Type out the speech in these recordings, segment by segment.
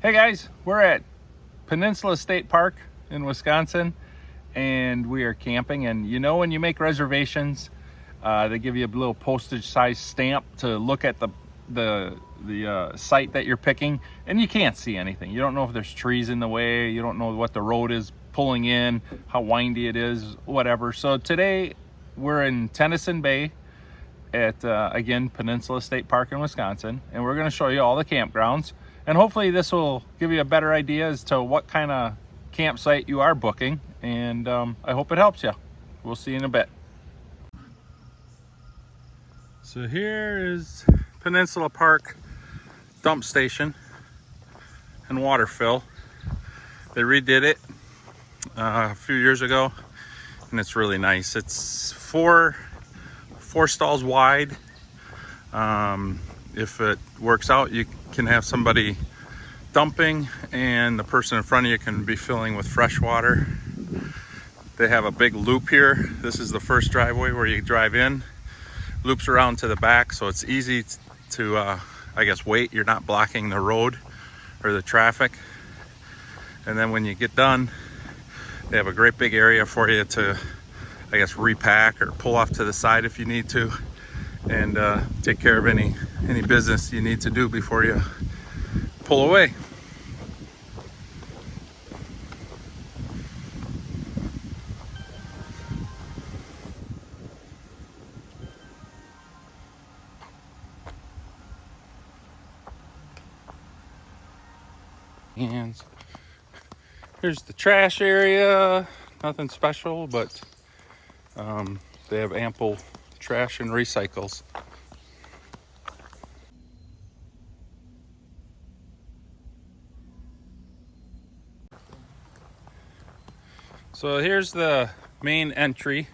Hey guys, we're at Peninsula State Park in Wisconsin and we are camping. And you know, when you make reservations, they give you a little postage size stamp to look at the site that you're picking, and you can't see anything. You don't know if there's trees in the way, you don't know what the road is pulling in, how windy it is, whatever. So today we're in Tennison Bay at again, Peninsula State Park in Wisconsin, and we're going to show you all the campgrounds, and hopefully this will give you a better idea as to what kind of campsite you are booking, and I hope it helps you. We'll see you in a bit. So here is Peninsula Park dump station and water fill. They redid it a few years ago, and it's really nice. It's four stalls wide. If it works out, you can have somebody dumping and the person in front of you can be filling with fresh water. They have a big loop here. This is the first driveway where you drive in, loops around to the back, so it's easy to I guess wait. You're not blocking the road or the traffic. And then when you get done, they have a great big area for you to, I guess, repack or pull off to the side if you need to, and take care of any business you need to do before you pull away. And here's the trash area. Nothing special, but they have ample trash and recycles. So here's the main entry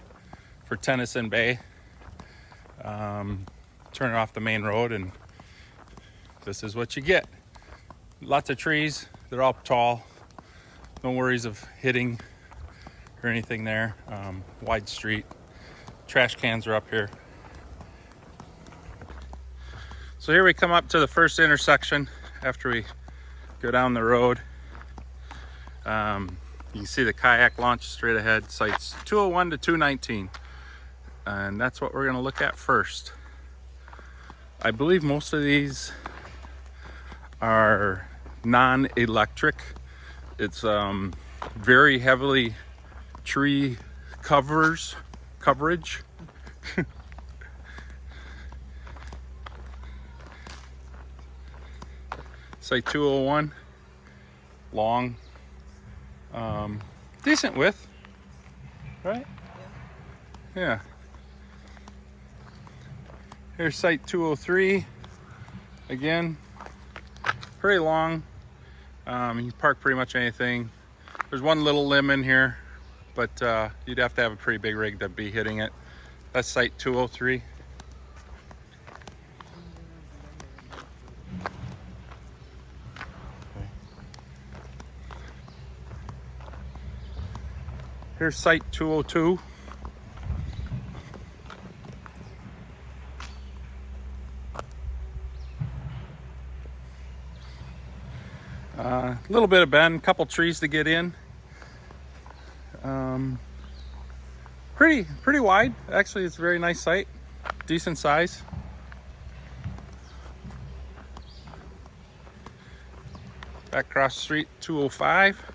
for Tennison Bay. Turn off the main road and this is what you get. Lots of trees, they're all tall. No worries of hitting or anything there. Wide street. Trash cans are up here. So here we come up to the first intersection after we go down the road. You can see the Kayak Launch straight ahead, sites 201 to 219. And that's what we're gonna look at first. I believe most of these are non-electric. It's very heavily tree coverage. Site 201, long, decent width, right? Yeah. Here's site 203, again, pretty long. You can park pretty much anything. There's one little limb in here, but you'd have to have a pretty big rig to be hitting it. That's site 203. Here's site 202. A little bit of bend, couple trees to get in. Pretty wide. Actually, it's a very nice site, decent size. Back across the street, 205.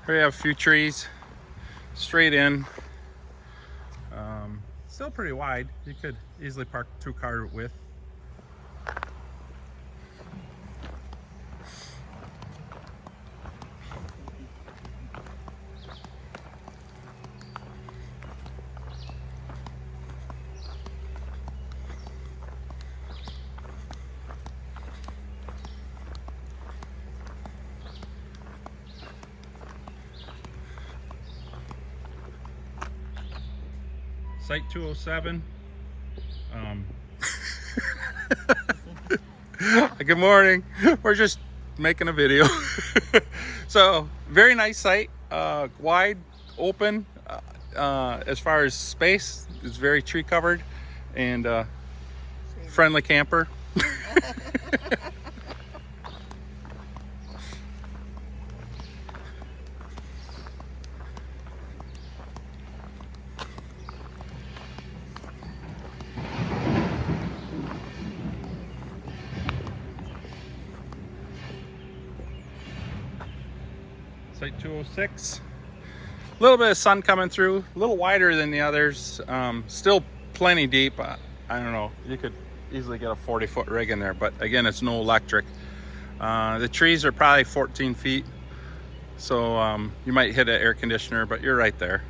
Here we have a few trees straight in. Still pretty wide. You could easily park 2-car width. Site 207. Good morning. We're just making a video. So very nice site, wide, open. as far as space. It's very tree covered and friendly camper. Site 206. A little bit of sun coming through, a little wider than the others. Still plenty deep. I don't know, you could easily get a 40-foot rig in there, but again, it's no electric. The trees are probably 14 feet, so you might hit an air conditioner, but you're right there.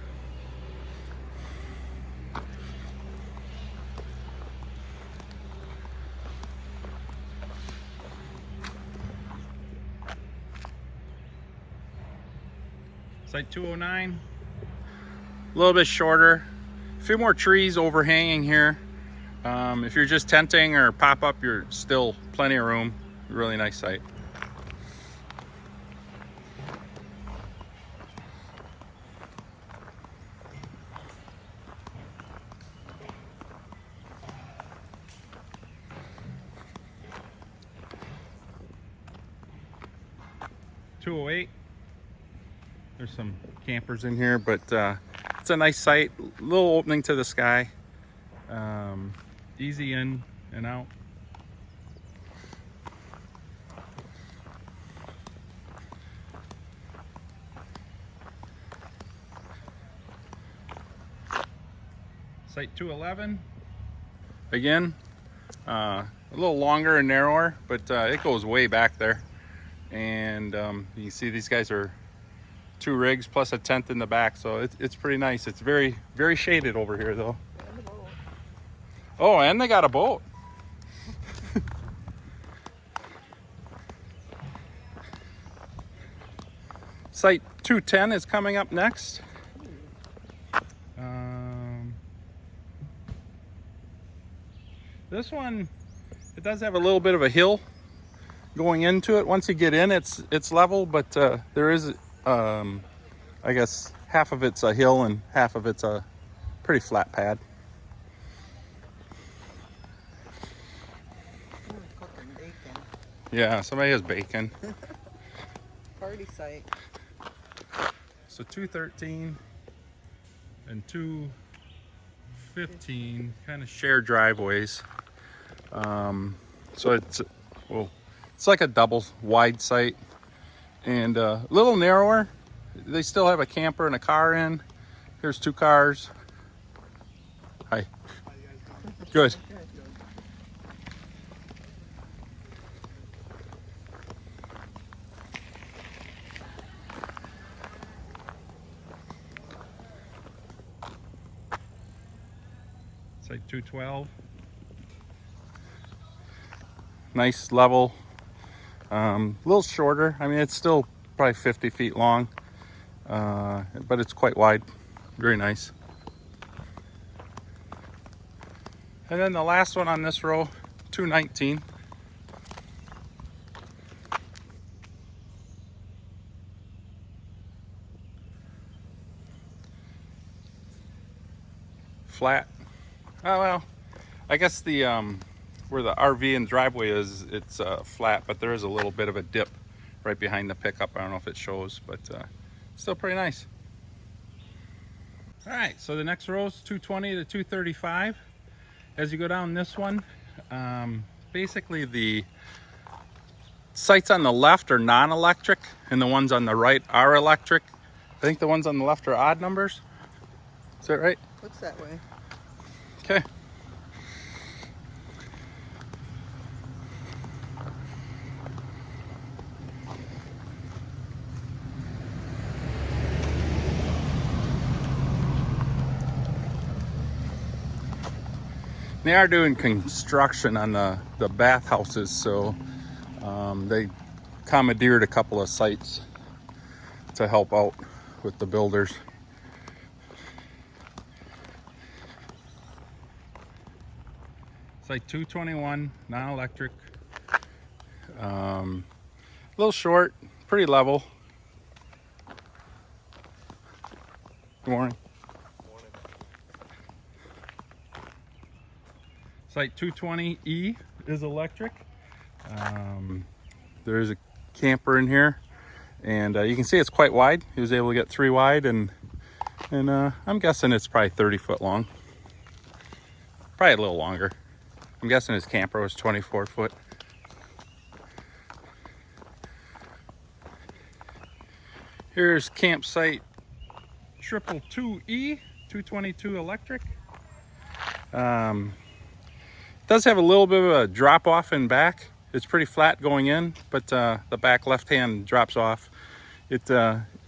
Site 209, a little bit shorter, a few more trees overhanging here. If you're just tenting or pop up, you're still plenty of room. Really nice site. .208. There's some campers in here, but it's a nice site. Little opening to the sky. Easy in and out. Site 211. Again, a little longer and narrower, but it goes way back there. And you can see these guys are 2 rigs plus a tent in the back, so it's pretty nice. It's very, very shaded over here though. Oh, and they got a boat. Site 210 is coming up next. This one, it does have a little bit of a hill going into it. Once you get in, it's level, but there is, I guess, half of it's a hill and half of it's a pretty flat pad. Yeah, somebody has bacon. Party site. So 213 and 215 kind of share driveways. So it's like a double wide site and a little narrower. They still have a camper and a car in. Here's 2 cars. Hi. Good. Site 212. Nice level. A little shorter. I mean, it's still probably 50 feet long, but it's quite wide. Very nice. And then the last one on this row, 219. Flat. Oh well, I guess the where the RV and driveway is, it's flat, but there is a little bit of a dip right behind the pickup. I don't know if it shows, but still pretty nice. All right, so the next row is 220 to 235. As you go down this one, basically the sites on the left are non-electric and the ones on the right are electric. I think the ones on the left are odd numbers. Is that right? Looks that way. Okay. They are doing construction on the bathhouses, so they commandeered a couple of sites to help out with the builders. Site 221, non-electric. A little short, pretty level. Good morning. Site 220E is electric. There's a camper in here, and you can see it's quite wide. He was able to get 3 wide, and I'm guessing it's probably 30 foot long. Probably a little longer. I'm guessing his camper was 24 foot. Here's campsite 222E, 222 electric. Does have a little bit of a drop off in back. It's pretty flat going in, but the back left hand drops off. It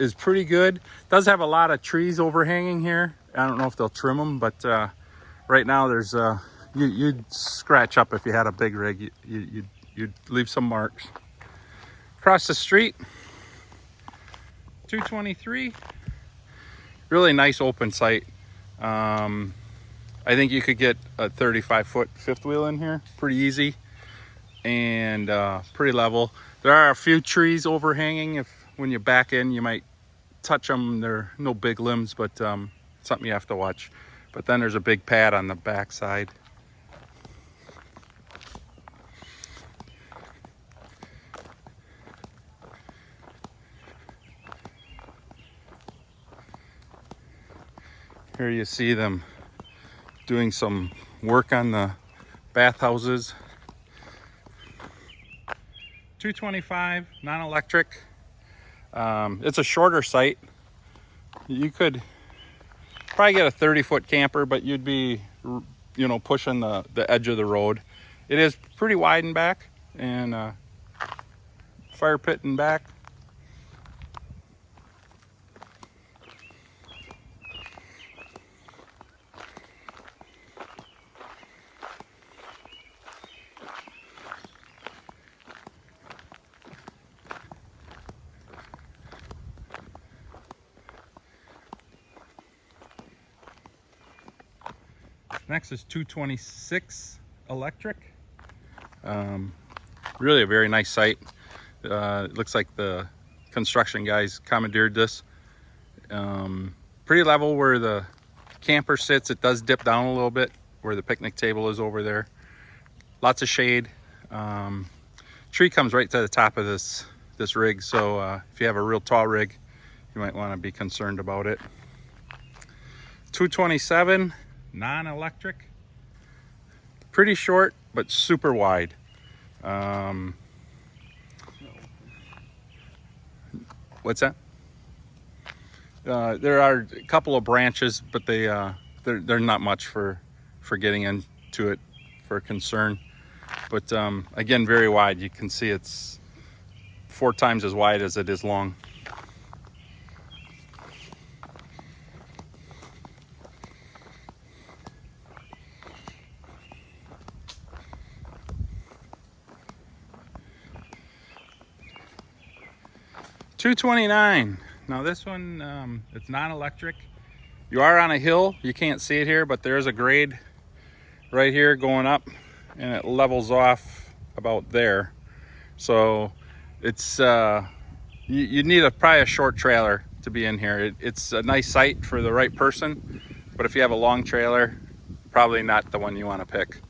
is pretty good. Does have a lot of trees overhanging here. I don't know if they'll trim them, but right now there's you'd scratch up if you had a big rig. You'd leave some marks. Across the street, 223. Really nice open site. I think you could get a 35-foot fifth wheel in here pretty easy, and pretty level. There are a few trees overhanging. If when you back in, you might touch them. They're no big limbs, but something you have to watch. But then there's a big pad on the back side. Here you see them doing some work on the bathhouses. 225 non-electric. It's a shorter site. You could probably get a 30-foot camper, but you'd be, pushing the edge of the road. It is pretty wide in back, and fire pit in back. Next is 226 electric. Really a very nice site. It looks like the construction guys commandeered this. Pretty level where the camper sits. It does dip down a little bit where the picnic table is over there. Lots of shade. Tree comes right to the top of this rig, so if you have a real tall rig, you might want to be concerned about it. 227 non-electric. Pretty short, but super wide. What's that? There are a couple of branches, but they're not much for getting into it for concern. But again, very wide. You can see it's 4 times as wide as it is long. $229. Now this one, it's not electric. You are on a hill. You can't see it here, but there's a grade right here going up, and it levels off about there. So it's you need probably a short trailer to be in here. It's a nice site for the right person, but if you have a long trailer, probably not the one you want to pick.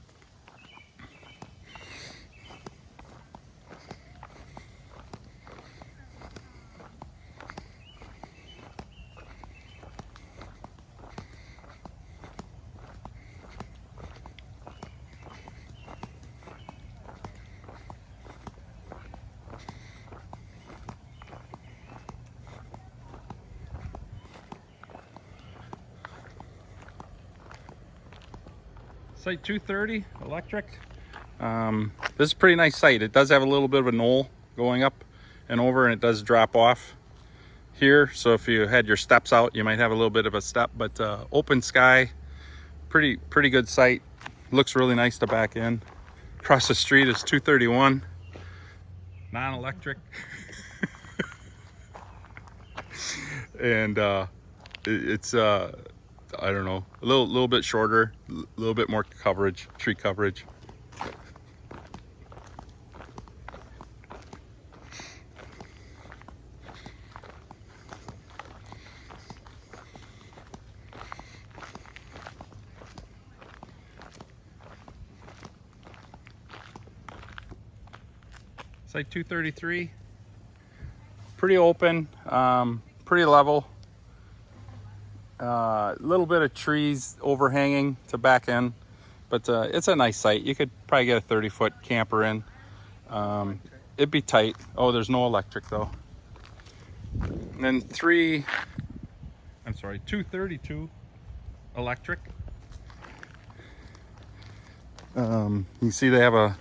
Site 230 electric. This is a pretty nice site. It does have a little bit of a knoll going up and over, and it does drop off here. So if you had your steps out, you might have a little bit of a step, but open sky, pretty good site. Looks really nice to back in. Across the street is 231 non-electric. And it's I don't know, a little bit shorter, a little bit more coverage, tree coverage. Site 233. Pretty open, pretty level. A little bit of trees overhanging to back in, but it's a nice site. You could probably get a 30-foot camper in. It'd be tight. Oh, there's no electric though. And then 232 electric. You can see they have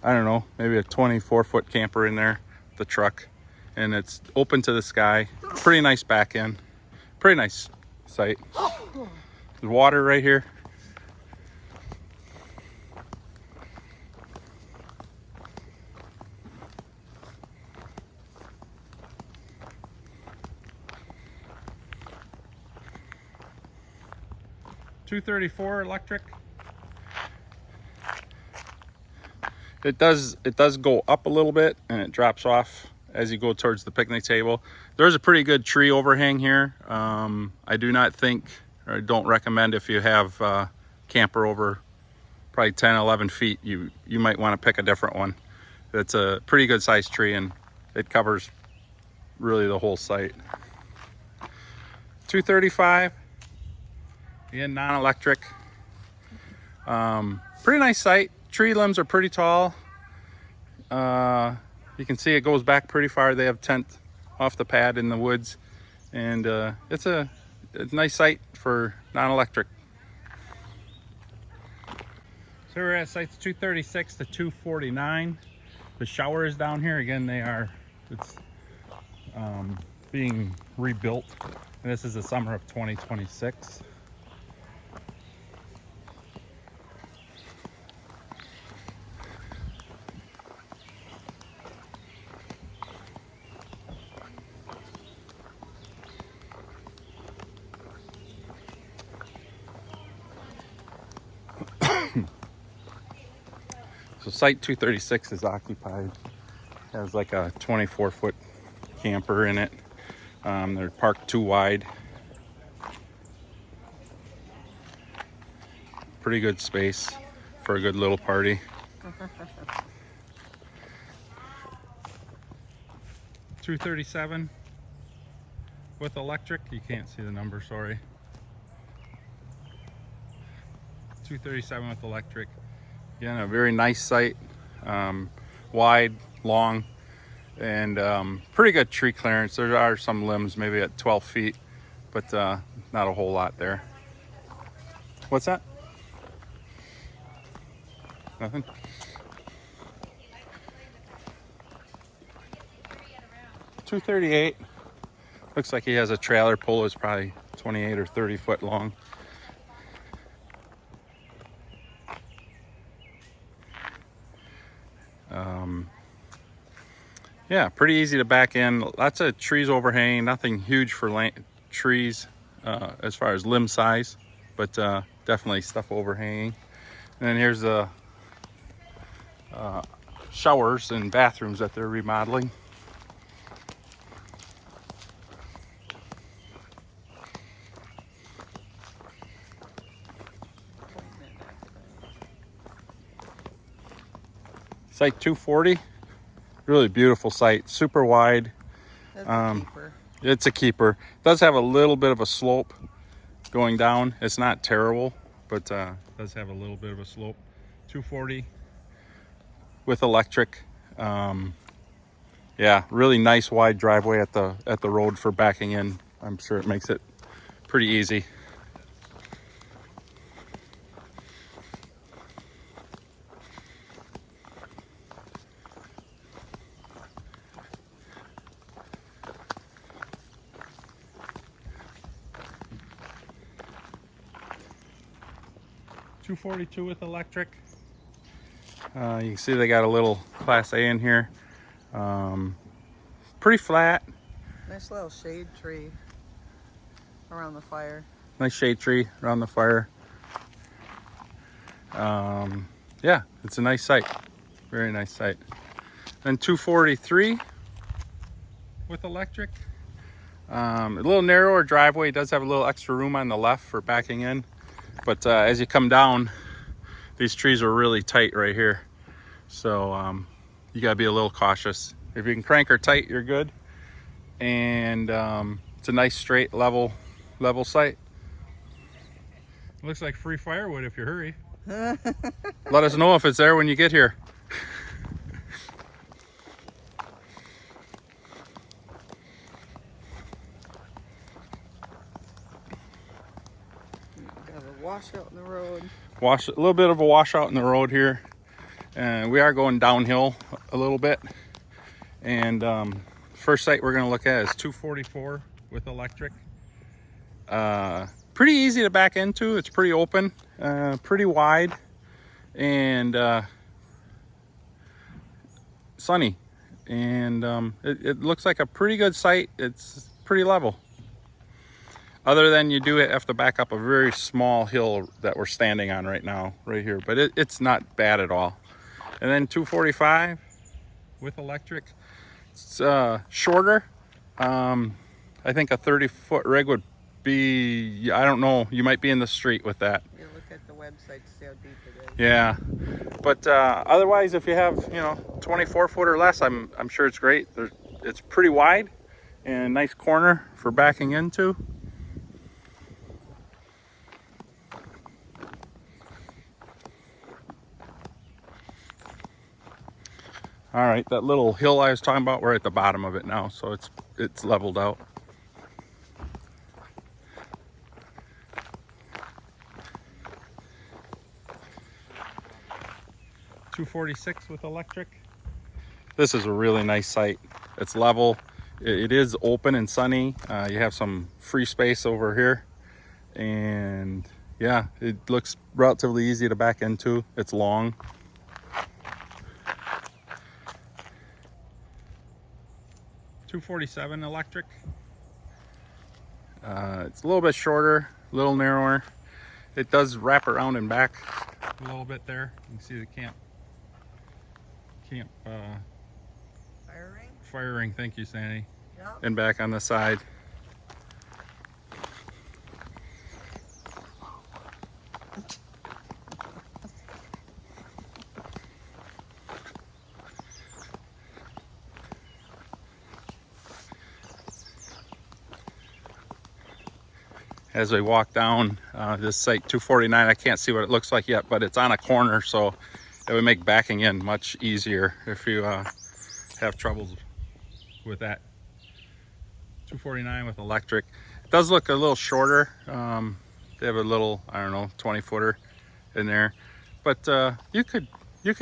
I don't know, maybe a 24-foot camper in there, the truck, and it's open to the sky. Pretty nice back end. Pretty nice site. There's water right here. $234 electric. It does go up a little bit and it drops off as you go towards the picnic table. There's a pretty good tree overhang here. I do not think, or don't recommend, if you have camper over probably 10, 11 feet, you might want to pick a different one. It's a pretty good sized tree and it covers really the whole site. 235, again, non-electric. Pretty nice site. Tree limbs are pretty tall. You can see it goes back pretty far. They have tent off the pad in the woods, and it's a nice site for non-electric. So we're at sites 236 to 249. The shower is down here again. It's being rebuilt, and this is the summer of 2026. So site 236 is occupied. Has like a 24-foot camper in it. They're parked too wide. Pretty good space for a good little party. $237 with electric. You can't see the number, sorry. $237 with electric. Again, a very nice site, wide, long, and pretty good tree clearance. There are some limbs maybe at 12 feet, but not a whole lot there. What's that? Nothing? $238. Looks like he has a trailer pull. It's probably 28 or 30 foot long. Yeah, pretty easy to back in. Lots of trees overhanging. Nothing huge for trees as far as limb size, but definitely stuff overhanging. And then here's the showers and bathrooms that they're remodeling. Site 240, really beautiful site, super wide. That's a keeper. It's a keeper. It does have a little bit of a slope going down. It's not terrible, but does have a little bit of a slope. 240 with electric. Yeah, really nice wide driveway at the road for backing in. I'm sure it makes it pretty easy. $242 with electric. You can see they got a little Class A in here. Pretty flat. Nice little shade tree around the fire. Nice shade tree around the fire. Yeah, it's a nice site. Very nice site. Then 243 with electric. A little narrower driveway. It does have a little extra room on the left for backing in. But as you come down, these trees are really tight right here. So you gotta be a little cautious. If you can crank her tight, you're good. And it's a nice straight level site. Looks like free firewood if you hurry. Let us know if it's there when you get here. Got a washout in the road. A little bit of a washout in the road here. And we are going downhill a little bit. And first site we're going to look at is 244 with electric. Pretty easy to back into. It's pretty open, pretty wide, and sunny. And it looks like a pretty good site. It's pretty level. Other than you do have to back up a very small hill that we're standing on right now, right here. But it's not bad at all. And then 245 with electric. It's shorter. I think a 30-foot rig would be, I don't know, you might be in the street with that. You look at the website to see how deep it is. Yeah, but otherwise, if you have 24-foot or less, I'm sure it's great. It's pretty wide and a nice corner for backing into. All right, that little hill I was talking about, we're at the bottom of it now, so it's leveled out. .246 with electric. This is a really nice site. It's level. It is open and sunny. You have some free space over here, and yeah, it looks relatively easy to back into. It's long. .247 electric. It's a little bit shorter, a little narrower. It does wrap around and back a little bit there. You can see the camp fire ring. Thank you, Sandy. Yep. And back on the side. As we walk down this site 249, I can't see what it looks like yet, but it's on a corner, so it would make backing in much easier if you have troubles with that. 249 with electric. It does look a little shorter. They have a little, I don't know, 20-footer in there, but you could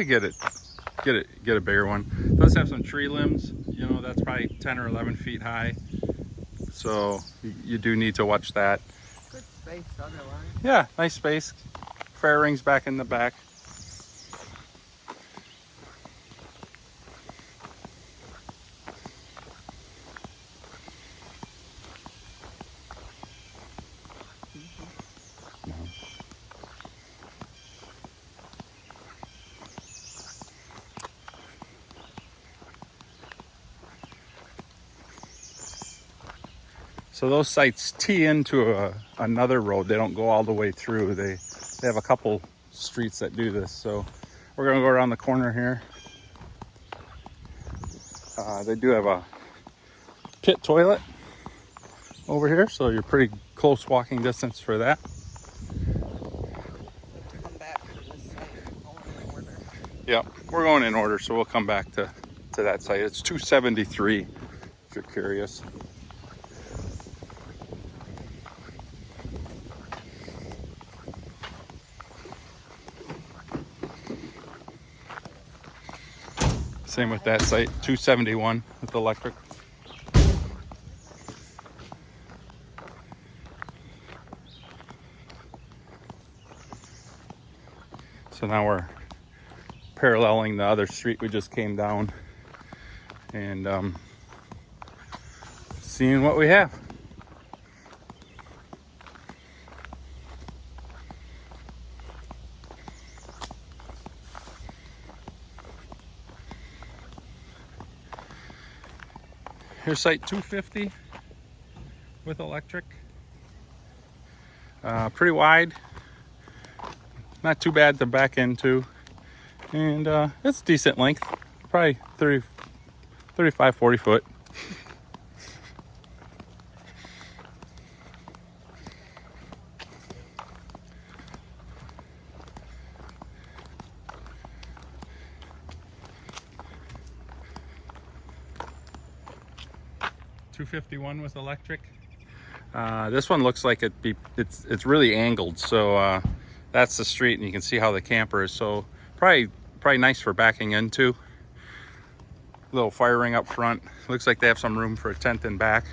get a bigger one. It does have some tree limbs. That's probably 10 or 11 feet high, so you do need to watch that. Good space otherwise. Yeah, nice space. Fire rings back in the back. So those sites tee into another road. They don't go all the way through. They have a couple streets that do this. So we're gonna go around the corner here. They do have a pit toilet over here, so you're pretty close walking distance for that. Come back to this site, going in order. Yep, we're going in order, so we'll come back to that site. It's 273, if you're curious. Same with that site, 271 with electric. So now we're paralleling the other street we just came down and seeing what we have. Here's site 250 with electric. Pretty wide, not too bad to back into, and it's decent length. probably 30, 35, 40 foot. $251 with electric. This one looks like it's really angled, so that's the street, and you can see how the camper is. So probably nice for backing into. Little fire ring up front. Looks like they have some room for a tent in back.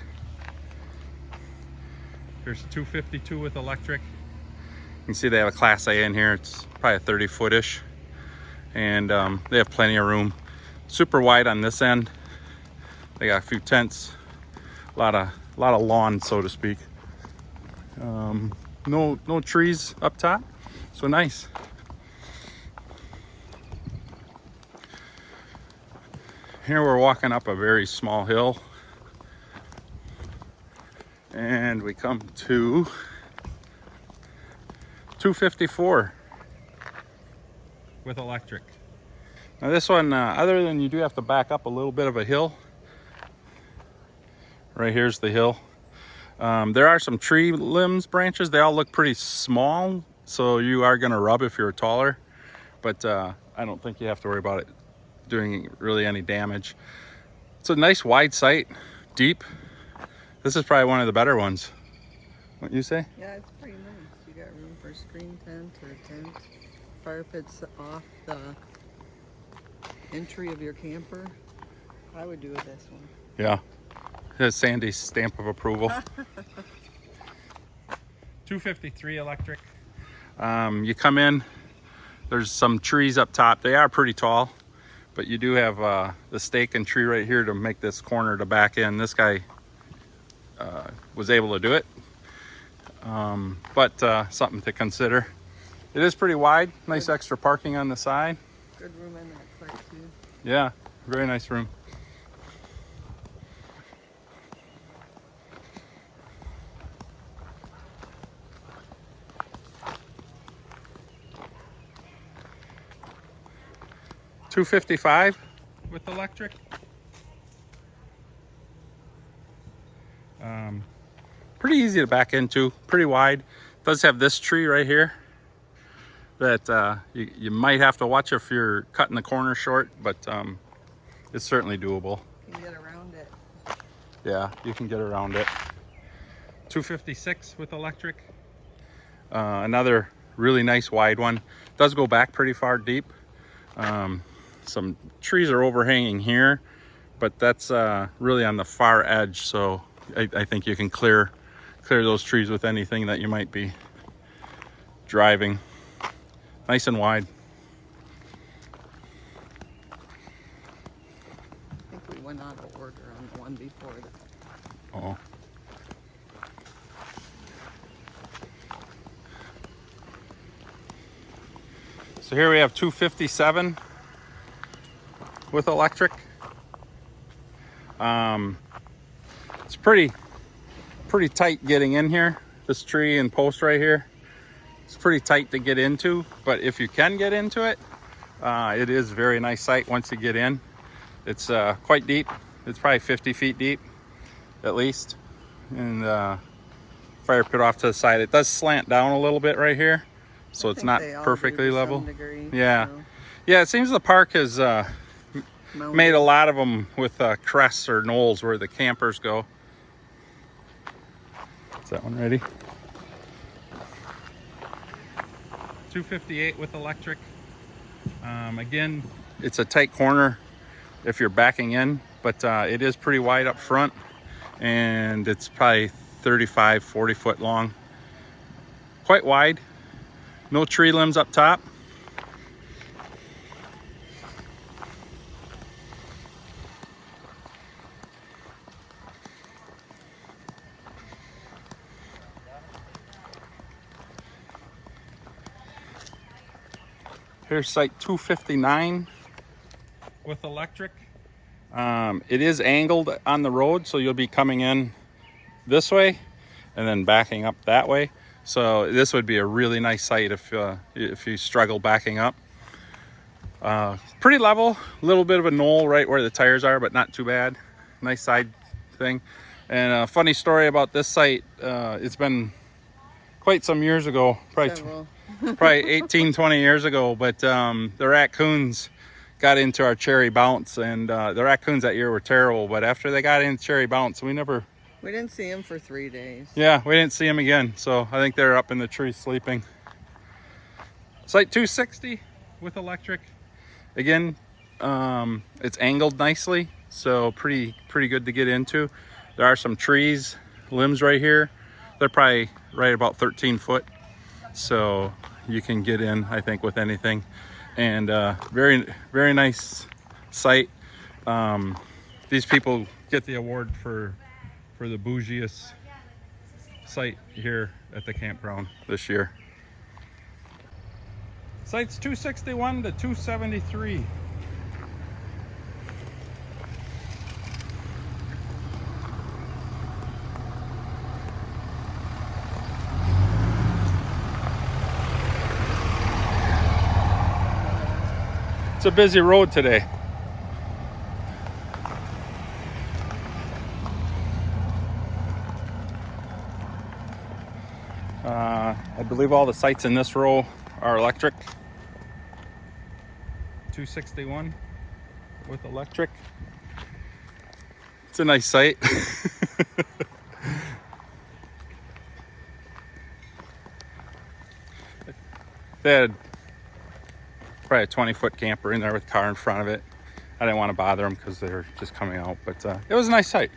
Here's $252 with electric. You can see they have a Class A in here. It's probably a 30 foot-ish, and they have plenty of room. Super wide on this end. They got a few tents. A lot of lawn, so to speak. No trees up top, so nice. Here we're walking up a very small hill, and we come to $254 with electric. Now this one, other than you do have to back up a little bit of a hill. Right here's the hill. There are some tree limbs, branches. They all look pretty small, so you are going to rub if you're taller. But I don't think you have to worry about it doing really any damage. It's a nice wide site, deep. This is probably one of the better ones. What you say? Yeah, it's pretty nice. You got room for a screen tent or a tent. Fire pit's off the entry of your camper. I would do it this one. Yeah. There's Sandy's stamp of approval. $253 electric. You come in, there's some trees up top. They are pretty tall, but you do have the stake and tree right here to make this corner to back in. This guy was able to do it, but something to consider. It is pretty wide. Nice extra parking on the side. Good room in that site too. Yeah, very nice room. $255 with electric. Pretty easy to back into, pretty wide. Does have this tree right here that you might have to watch if you're cutting the corner short, but it's certainly doable. You can get around it. Yeah, you can get around it. $256 with electric. Another really nice wide one. Does go back pretty far deep. Some trees are overhanging here, but that's really on the far edge, so I think you can clear those trees with anything that you might be driving. Nice and wide. I think we went out of order on the one before that. Oh. So here we have $257 with electric. It's pretty tight getting in here. This tree and post right here, it's pretty tight to get into, but if you can get into it, it is a very nice site once you get in. It's quite deep. It's probably 50 feet deep at least, and fire pit off to the side. It does slant down a little bit right here, so it's not perfectly level. Yeah, yeah, it seems the park has made a lot of them with crests or knolls where the campers go. Is that one ready? $258 with electric. Again, it's a tight corner if you're backing in, but it is pretty wide up front, and it's probably 35, 40 foot long. Quite wide. No tree limbs up top. Here's site 259 with electric. It is angled on the road, so you'll be coming in this way and then backing up that way. So this would be a really nice site if you struggle backing up. Pretty level, a little bit of a knoll right where the tires are, but not too bad. Nice side thing. And a funny story about this site, it's been quite some years ago, probably 18, 20 years ago, but the raccoons got into our cherry bounce, and the raccoons that year were terrible, but after they got into cherry bounce, we didn't see them for 3 days. Yeah, we didn't see them again, so I think they're up in the tree sleeping. Site 260 with electric. Again, it's angled nicely, so pretty good to get into. There are some trees, limbs right here. They're probably right about 13 foot, so you can get in, I think, with anything. And very nice site. These people get the award for the bougiest site here at the campground this year. Sites 261 to 273. It's a busy road today. I believe all the sites in this row are electric. 261 with electric. It's a nice site. They had probably a 20-foot camper in there with a car in front of it. I didn't want to bother them because they were just coming out, but it was a nice site.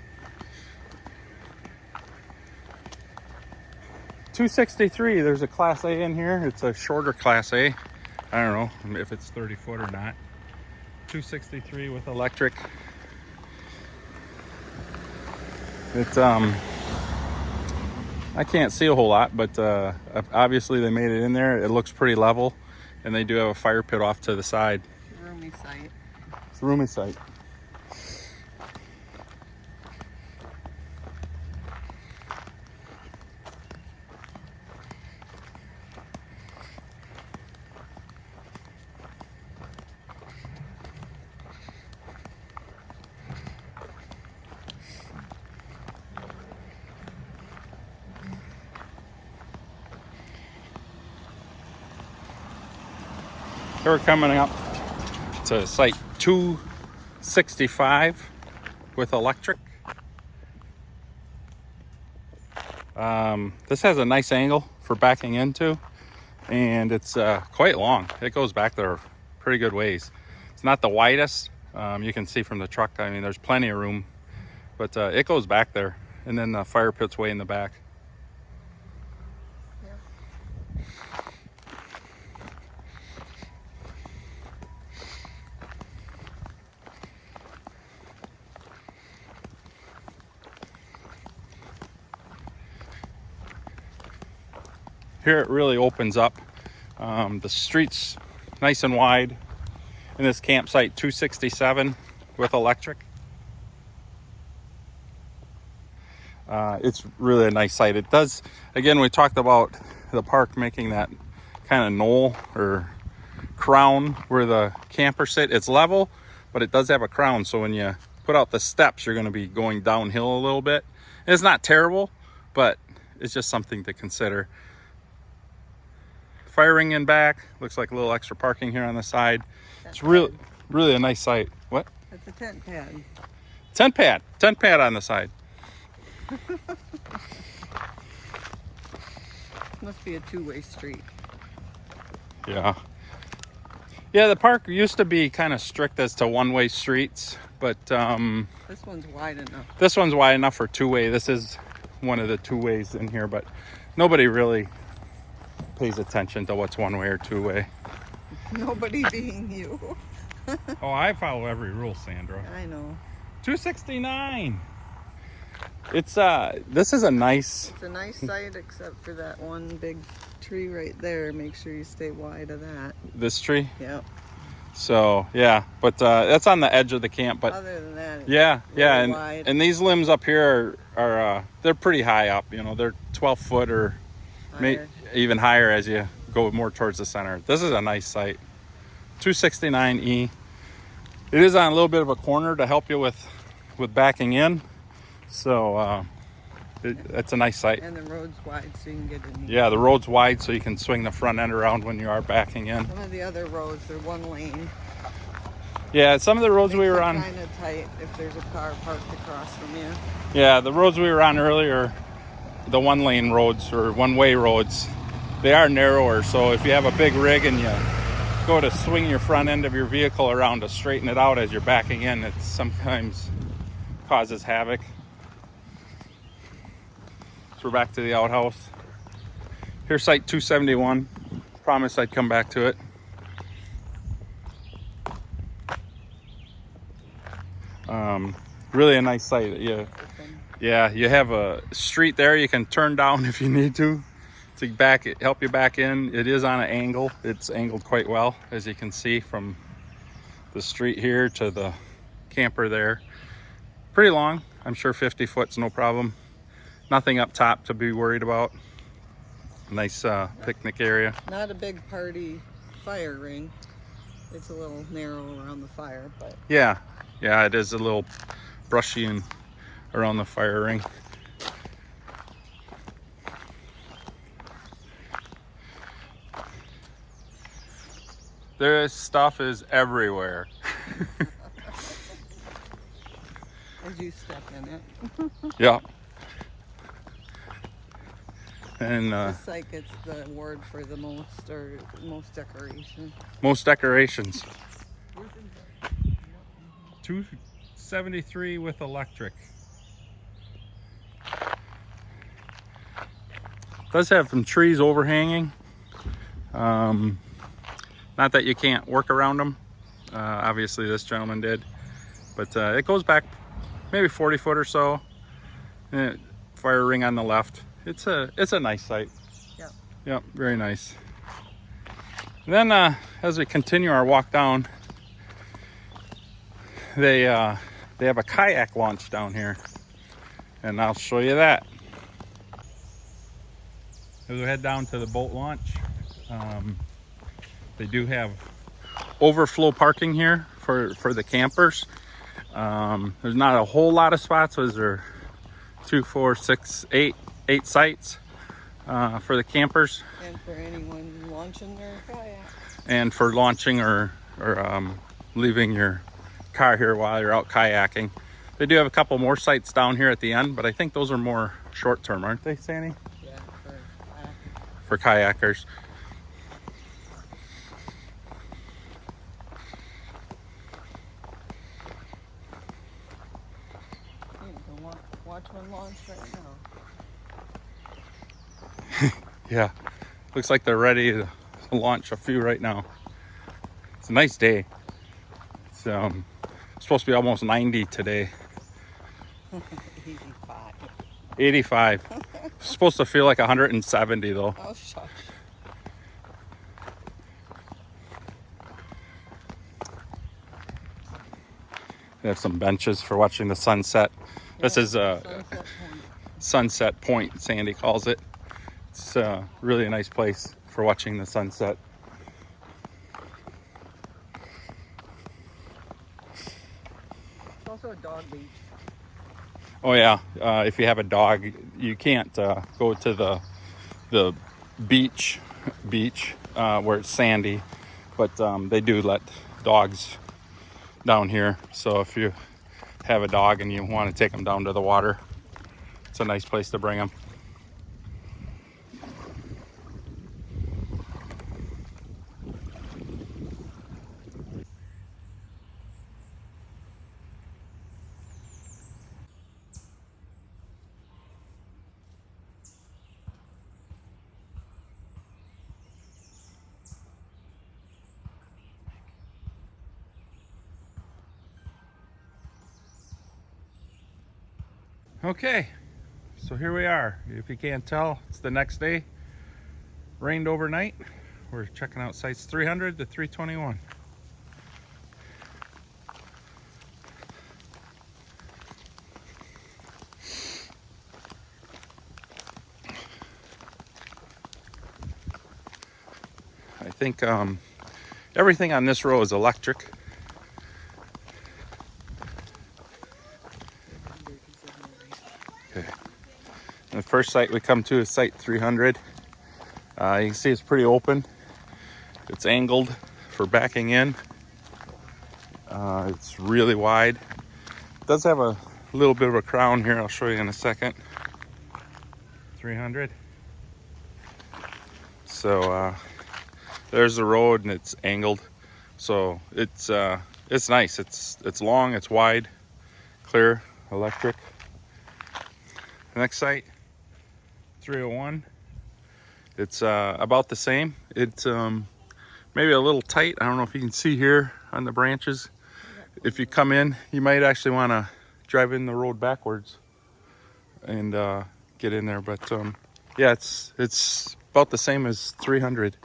263, there's a Class A in here. It's a shorter Class A. I don't know if it's 30 foot or not. 263 with electric. It's I can't see a whole lot, but obviously they made it in there. It looks pretty level, and they do have a fire pit off to the side. Roomy site. It's a roomy site. We're coming up to site 265 with electric. This has a nice angle for backing into, and it's quite long. It goes back there pretty good ways. It's not the widest. You can see from the truck, I mean, there's plenty of room, but it goes back there, and then the fire pit's way in the back. Here it really opens up. The street's nice and wide in this campsite 267 with electric. It's really a nice site. It does, again, we talked about the park making that kind of knoll or crown where the campers sit. It's level, but it does have a crown, so when you put out the steps, you're going to be going downhill a little bit. And it's not terrible, but it's just something to consider. Fire ring in back, looks like a little extra parking here on the side. It's really a nice site. What? It's a tent pad. Tent pad on the side. Must be a two-way street. Yeah, the park used to be kind of strict as to one-way streets, but this one's wide enough. This one's wide enough for two-way. This is one of the two ways in here, but nobody really pays attention to what's one way or two way. Nobody being you. Oh, I follow every rule, Sandra. I know. 269. It's this is a nice. It's a nice site, except for that one big tree right there. Make sure you stay wide of that. This tree. Yep. So yeah, but that's on the edge of the camp. But other than that, yeah, wide. and these limbs up here are they're pretty high up. You know, they're 12 foot or even higher as you go more towards the center. This is a nice site. 269E. It is on a little bit of a corner to help you with backing in. So it's a nice site. And the road's wide, so you can get in. Yeah, the road's wide, so you can swing the front end around when you are backing in. Some of the other roads are one lane. Yeah, some of the roads we were on. Kind of tight if there's a car parked across from you. Yeah, the roads we were on earlier, the one lane roads or one way roads, they are narrower. So if you have a big rig and you go to swing your front end of your vehicle around to straighten it out as you're backing in, it sometimes causes havoc. So we're back to the outhouse. Here's site 271. Promised I'd come back to it. Really a nice site. Yeah, you have a street there you can turn down if you need to help you back in. It is on an angle. It's angled quite well, as you can see from the street here to the camper there. Pretty long. I'm sure 50 foot's no problem. Nothing up top to be worried about. Nice picnic area. Not a big party fire ring. It's a little narrow around the fire, but Yeah, it is a little brushy and around the fire ring. This stuff is everywhere. as you step in it. Yeah. And Looks like it's the award for the most decoration. most decorations. 273 with electric. Does have some trees overhanging. Not that you can't work around them. Obviously this gentleman did, but it goes back maybe 40 foot or so. Fire ring on the left. It's a nice site. Yep, very nice. And then as we continue our walk down, they have a kayak launch down here, and I'll show you that. As we head down to the boat launch, they do have overflow parking here for the campers. There's not a whole lot of spots. Was there 2, 4, 6, 8 sites for the campers, and for anyone launching their kayak, and for launching or leaving your car here while you're out kayaking. They do have a couple more sites down here at the end, but I think those are more short term, aren't they, Sandy? Yeah, For kayakers. Watch one launch right now. Yeah, looks like they're ready to launch a few right now. It's a nice day. It's supposed to be almost 90 today. 85. It's supposed to feel like 170 though. Oh, shucks. They have some benches for watching the sunset. This is Sunset Point, Sandy calls it. It's really a nice place for watching the sunset. It's also a dog beach. Oh yeah, if you have a dog, you can't go to the beach where it's sandy, but they do let dogs down here. So if you have a dog and you want to take them down to the water, it's a nice place to bring them. Okay, so here we are. If you can't tell, it's the next day. Rained overnight. We're checking out sites 300 to 321. I think Everything on this row is electric. Okay. And the first site we come to is site 300. You can see it's pretty open. It's angled for backing in. It's really wide. It does have a little bit of a crown here. I'll show you in a second. 300. So there's the road, and it's angled. So it's nice. It's long. It's wide, clear, electric. The next site, 301. It's about the same. It's maybe a little tight. I don't know if you can see here on the branches. If you come in, you might actually want to drive in the road backwards and get in there. But yeah, it's about the same as 300.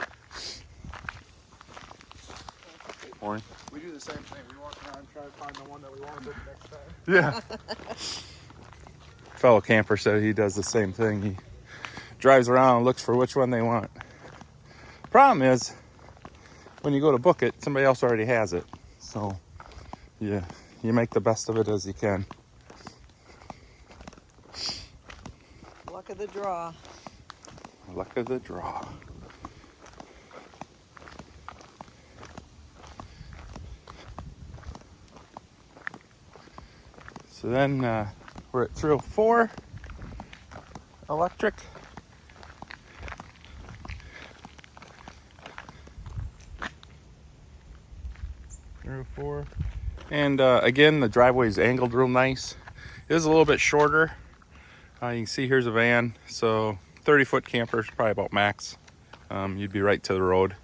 Morning. We do the same thing. We walk around and try to find the one that we want to book next time. Yeah. Fellow camper said he does the same thing. He drives around and looks for which one they want. Problem is, when you go to book it, somebody else already has it. So yeah, you make the best of it as you can. Luck of the draw. Luck of the draw. So then we're at 304, electric. And again, the driveway is angled real nice. It is a little bit shorter. You can see here's a van, so 30-foot camper is probably about max. You'd be right to the road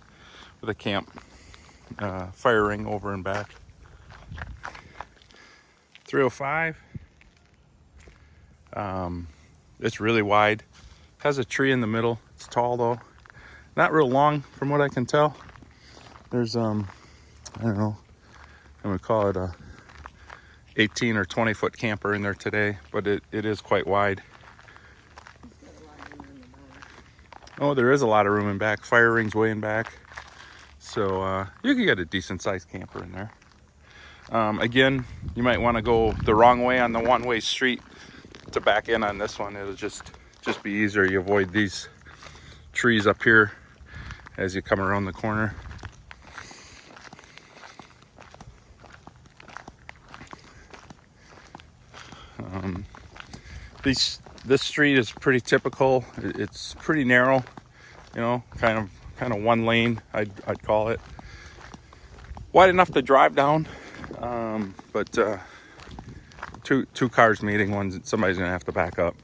with a camp fire ring over and back. 305. It's really wide. Has a tree in the middle. It's tall though. Not real long from what I can tell. There's I don't know, I'm gonna call it a 18 or 20-foot camper in there today, but it is quite wide. Oh, there is a lot of room in back. Fire ring's way in back. So you can get a decent sized camper in there. Again, you might want to go the wrong way on the one-way street to back in on this one. It'll just be easier. You avoid these trees up here as you come around the corner. This street is pretty typical. It's pretty narrow, you know, kind of one lane, I'd call it. Wide enough to drive down, but two cars meeting, somebody's gonna have to back up.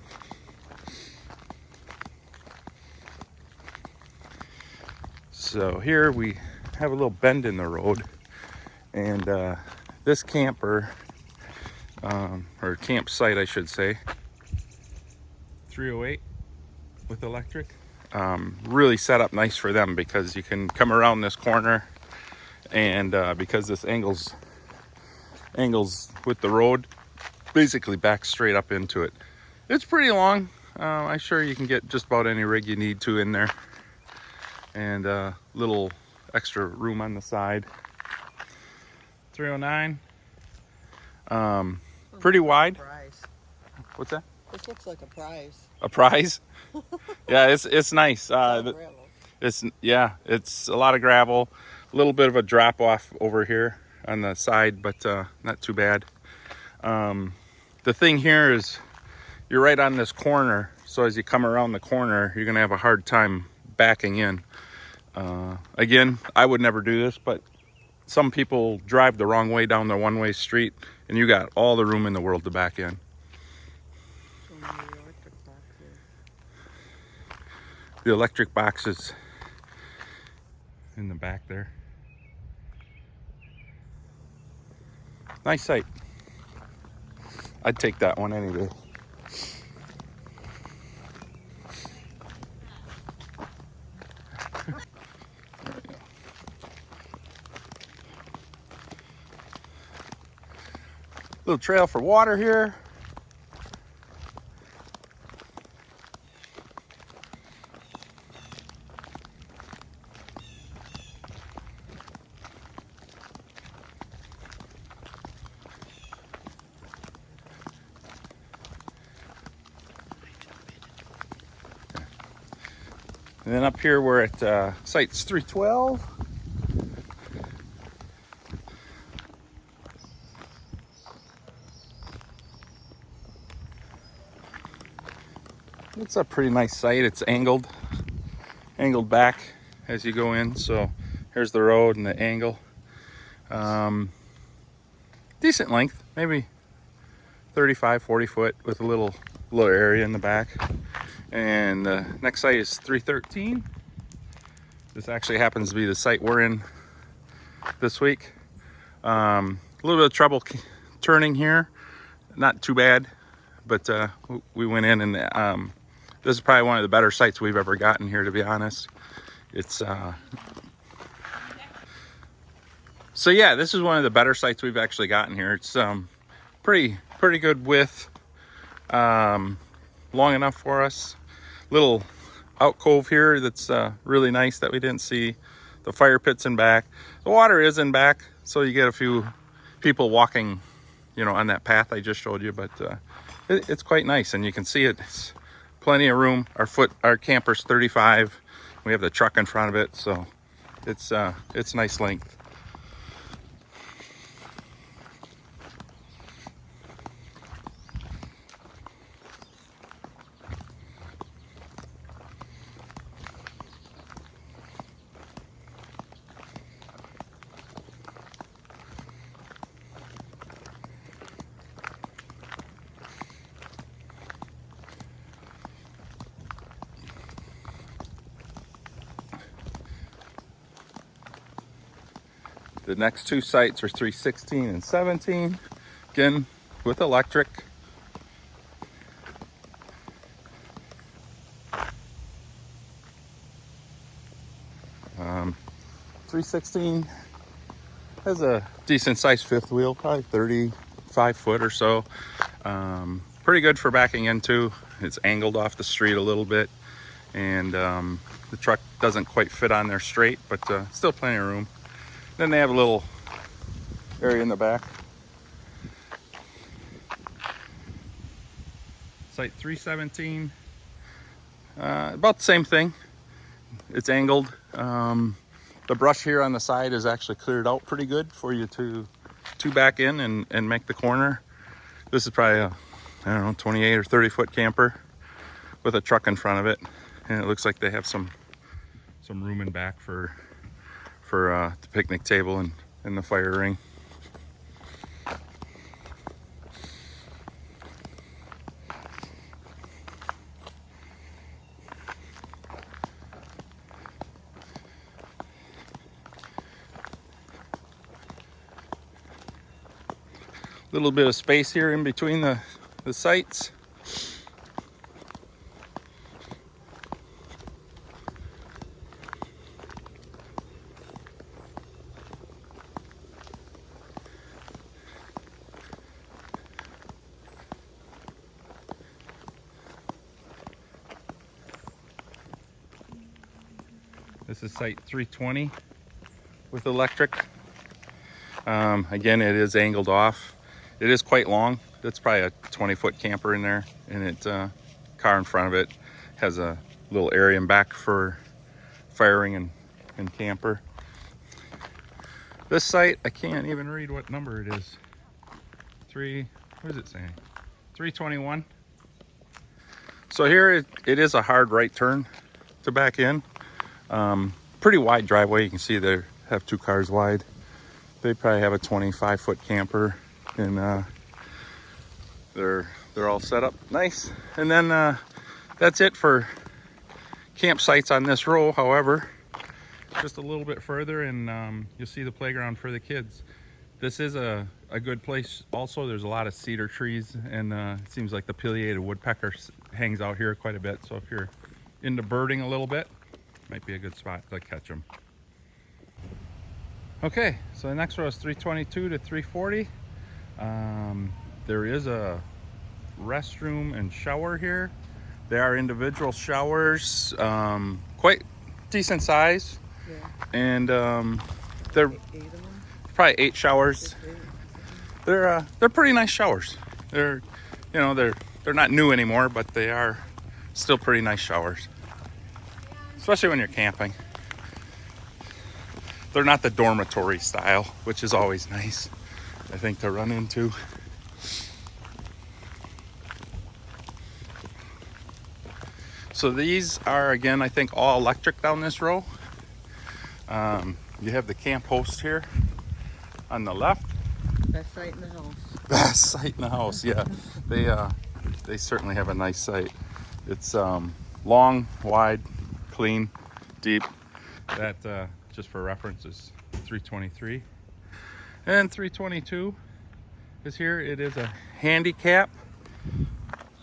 So here we have a little bend in the road, and this camper, or campsite I should say, 308 with electric, really set up nice for them because you can come around this corner, and because this angles with the road, basically back straight up into it. It's pretty long. I'm sure you can get just about any rig you need to in there, and little extra room on the side. 309, pretty wide. Prize. What's that? This looks like a prize. A prize? Yeah, it's nice. It's a lot of gravel, a little bit of a drop off over here on the side, but not too bad. The thing here is you're right on this corner, so as you come around the corner, you're gonna have a hard time backing in. Again, I would never do this, but some people drive the wrong way down the one-way street, and you got all the room in the world to back in. The electric boxes in the back there. Nice site. I'd take that one any day. Little trail for water here. And then up here we're at sites 312. It's a pretty nice site. It's angled back as you go in. So here's the road and the angle. Decent length, maybe 35, 40 foot with a little area in the back. And the next site is 313. This actually happens to be the site we're in this week. A little bit of trouble turning here, not too bad, but we went in and this is probably one of the better sites we've ever gotten here, to be honest. It's so yeah, this is one of the better sites we've actually gotten here. It's pretty good width, long enough for us. Little alcove here that's really nice that we didn't see. The fire pit's in back. The water is in back, so you get a few people walking, you know, on that path I just showed you. But it's quite nice, and you can see it's plenty of room. Our camper's 35. We have the truck in front of it, so it's nice length. The next two sites are 316 and 17, again with electric. Um, 316 has a decent sized fifth wheel, probably 35 foot or so. Pretty good for backing into. It's angled off the street a little bit, and the truck doesn't quite fit on there straight, but still plenty of room. Then they have a little area in the back. Site 317, about the same thing. It's angled. The brush here on the side is actually cleared out pretty good for you to back in and make the corner. This is probably a, I don't know, 28 or 30 foot camper with a truck in front of it. And it looks like they have some room in back for the picnic table and the fire ring. Little bit of space here in between the sites. This is site 320 with electric. Again, it is angled off. It is quite long. That's probably a 20-foot camper in there, and it car in front of it has a little area in back for firing and camper. This site, I can't even read what number it is. What is it saying? 321. So here it is a hard right turn to back in. Pretty wide driveway. You can see they have two cars wide. They probably have a 25-foot camper, and they're all set up nice. And then that's it for campsites on this row. However, just a little bit further and you'll see the playground for the kids. This is a good place. Also, there's a lot of cedar trees, and it seems like the pileated woodpecker hangs out here quite a bit. So if you're into birding a little bit, might be a good spot to catch them. Okay, so the next row is 322 to 340. There is a restroom and shower here. They are individual showers, quite decent size. Yeah. And they're 8 of them. probably 8 showers. They're pretty nice showers. They're not new anymore, but they are still pretty nice showers. especially when you're camping. They're not the dormitory style, which is always nice, I think, to run into. So these are, again, I think all electric down this row. You have the camp host here on the left. Best site in the house. Best site in the house, yeah. They certainly have a nice site. It's long, wide, clean, deep. That, just for reference, is 323. And 322 is here. It is a handicap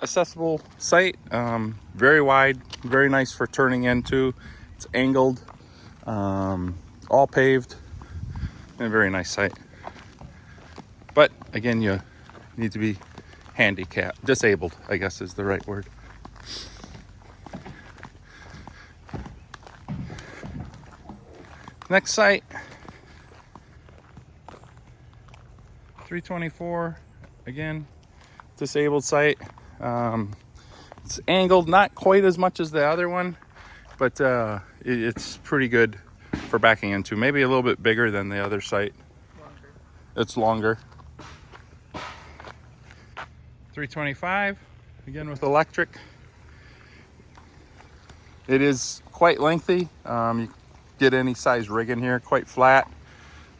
accessible site. Very wide, very nice for turning into. It's angled, all paved, and a very nice site. But again, you need to be handicapped, disabled, I guess is the right word. Next site, 324, again, disabled site. It's angled, not quite as much as the other one, but it's pretty good for backing into. Maybe a little bit bigger than the other site. Longer. It's longer. 325, again with electric. It is quite lengthy. You get any size rig in here, quite flat.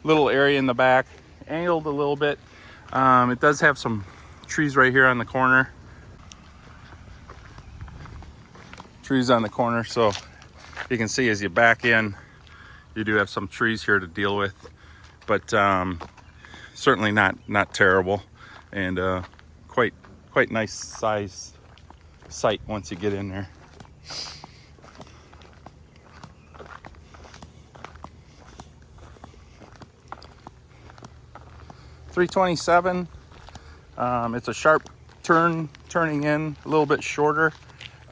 Little area in the back, angled a little bit. It does have some trees right here on the corner. Trees on the corner, so you can see as you back in, you do have some trees here to deal with, but certainly not terrible, and quite nice size site once you get in there. .327. It's a sharp turning in, a little bit shorter.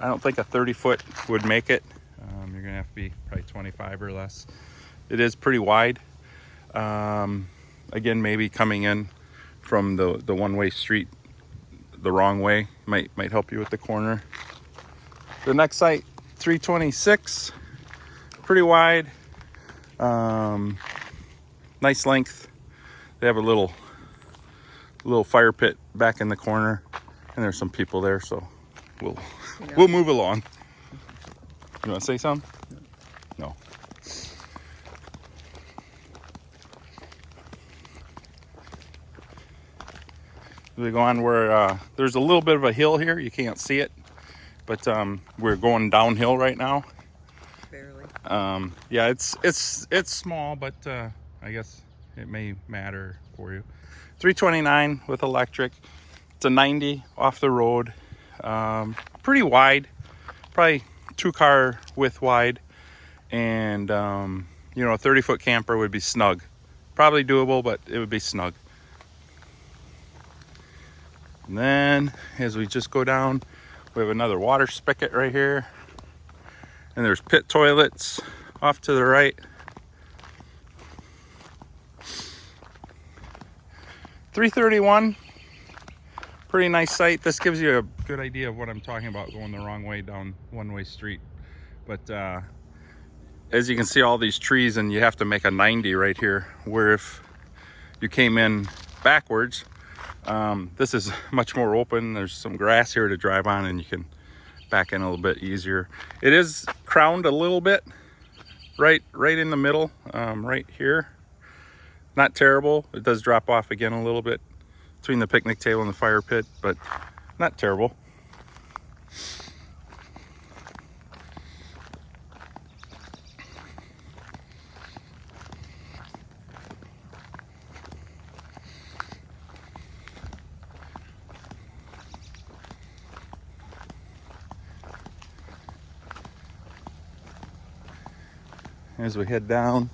I don't think a 30-foot would make it. You're gonna have to be probably 25 or less. It is pretty wide. Again, maybe coming in from the one-way street the wrong way might help you with the corner. The next site, 326, pretty wide, nice length. They have a little fire pit back in the corner, and there's some people there, so we'll move along. You want to say something? No. We go on where there's a little bit of a hill here. You can't see it, but we're going downhill right now. Barely. Yeah, it's small, but I guess it may matter for you. 329 with electric. It's a 90 off the road. Pretty wide, probably 2-car width wide, and a 30-foot camper would be snug. Probably doable, but it would be snug. And then as we just go down, we have another water spigot right here, and there's pit toilets off to the right. 331, pretty nice site. This gives you a good idea of what I'm talking about, going the wrong way down one-way street. But as you can see, all these trees, and you have to make a 90 right here, where if you came in backwards, this is much more open. There's some grass here to drive on, and you can back in a little bit easier. It is crowned a little bit right in the middle, right here. Not terrible. It does drop off again a little bit between the picnic table and the fire pit, but not terrible. As we head down,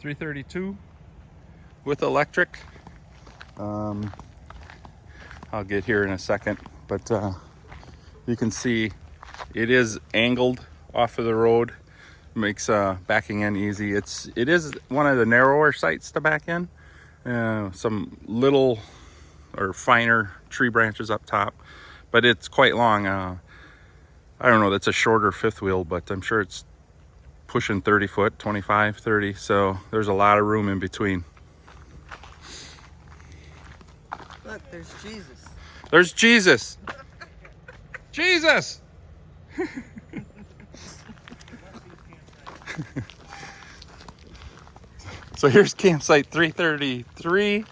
.332 with electric. I'll get here in a second, but you can see it is angled off of the road. Makes backing in easy. It is one of the narrower sites to back in. Some little or finer tree branches up top, but it's quite long. I don't know, that's a shorter fifth wheel, but I'm sure it's pushing 30 foot, 25, 30. So there's a lot of room in between. Look, there's Jesus. There's Jesus. Jesus. So here's campsite 333.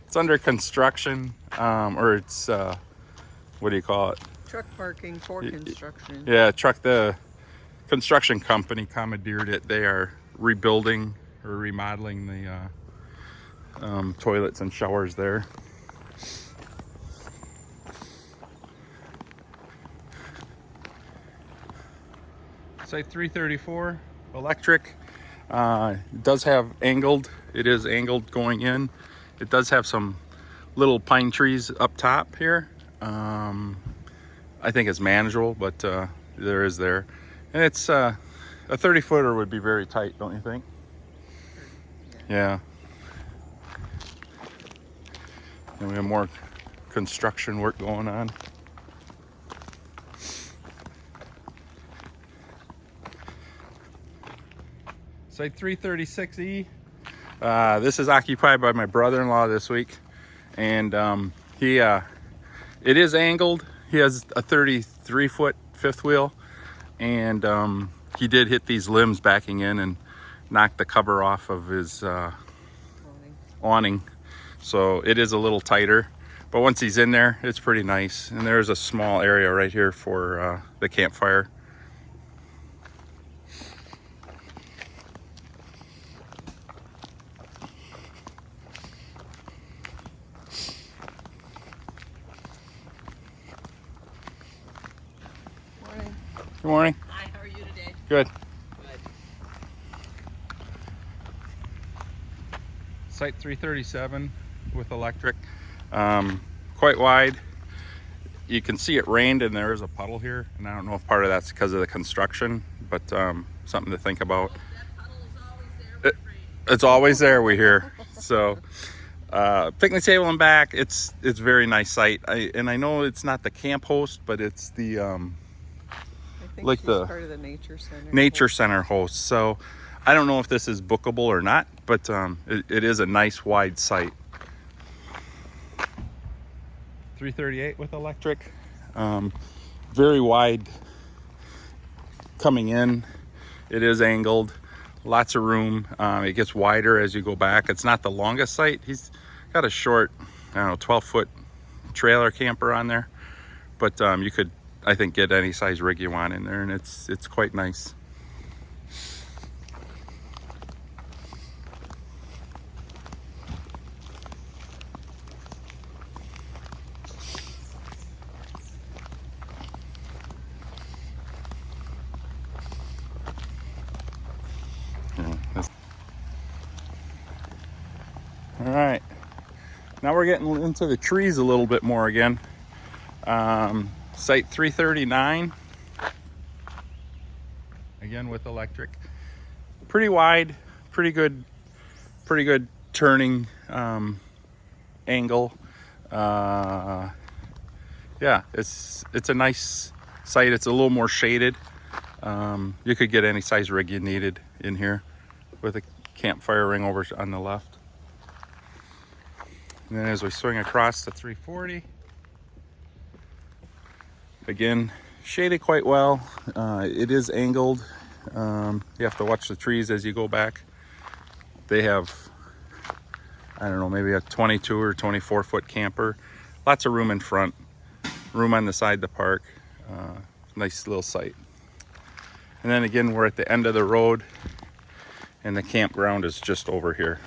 It's under construction, or it's, what do you call it? Truck parking for construction. Yeah, the construction company commandeered it. They are rebuilding or remodeling the toilets and showers there. Site 334, electric. It does have angled. It is angled going in. It does have some little pine trees up top here. I think it's manageable, but there is there. And it's a 30 footer would be very tight, don't you think? Yeah. And we have more construction work going on. Site 336E. This is occupied by my brother-in-law this week, and it is angled. He has a 33 foot fifth wheel, and he did hit these limbs backing in and knocked the cover off of his awning. So it is a little tighter, but once he's in there, it's pretty nice. And there's a small area right here for the campfire. Good morning. Hi, how are you today? Good. Site 337 with electric. Quite wide. You can see it rained and there is a puddle here. And I don't know if part of that's because of the construction, but something to think about. That puddle is always there. It's always there, we hear. So picnic table and back, it's very nice site. I know it's not the camp host, but it's the I think like she's the part of the nature center host. So I don't know if this is bookable or not, but it is a nice wide site. 338 with electric. Very wide coming in. It is angled, lots of room. It gets wider as you go back. It's not the longest site. He's got a short, I don't know, 12 foot trailer camper on there, but you could, I think, get any size rig you want in there, and it's quite nice. All right, now we're getting into the trees a little bit more again. Site 339, again with electric. Pretty wide, pretty good turning angle. Yeah, it's a nice site. It's a little more shaded. You could get any size rig you needed in here with a campfire ring over on the left. And then as we swing across to 340, again, shaded quite well. It is angled. You have to watch the trees as you go back. They have, I don't know, maybe a 22 or 24 foot camper. Lots of room in front, room on the side of the park. Nice little site. And then again, we're at the end of the road and the campground is just over here.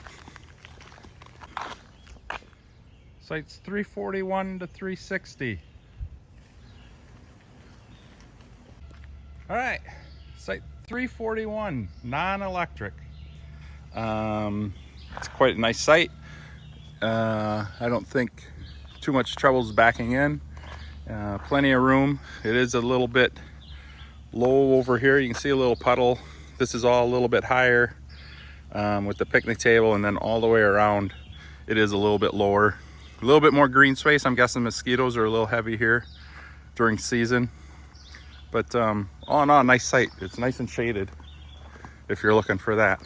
Sites 341 to 360. All right, site 341, non-electric. It's quite a nice site. I don't think too much trouble's backing in. Plenty of room. It is a little bit low over here. You can see a little puddle. This is all a little bit higher with the picnic table, and then all the way around it is a little bit lower. A little bit more green space. I'm guessing mosquitoes are a little heavy here during season. But all in all, nice site. It's nice and shaded if you're looking for that.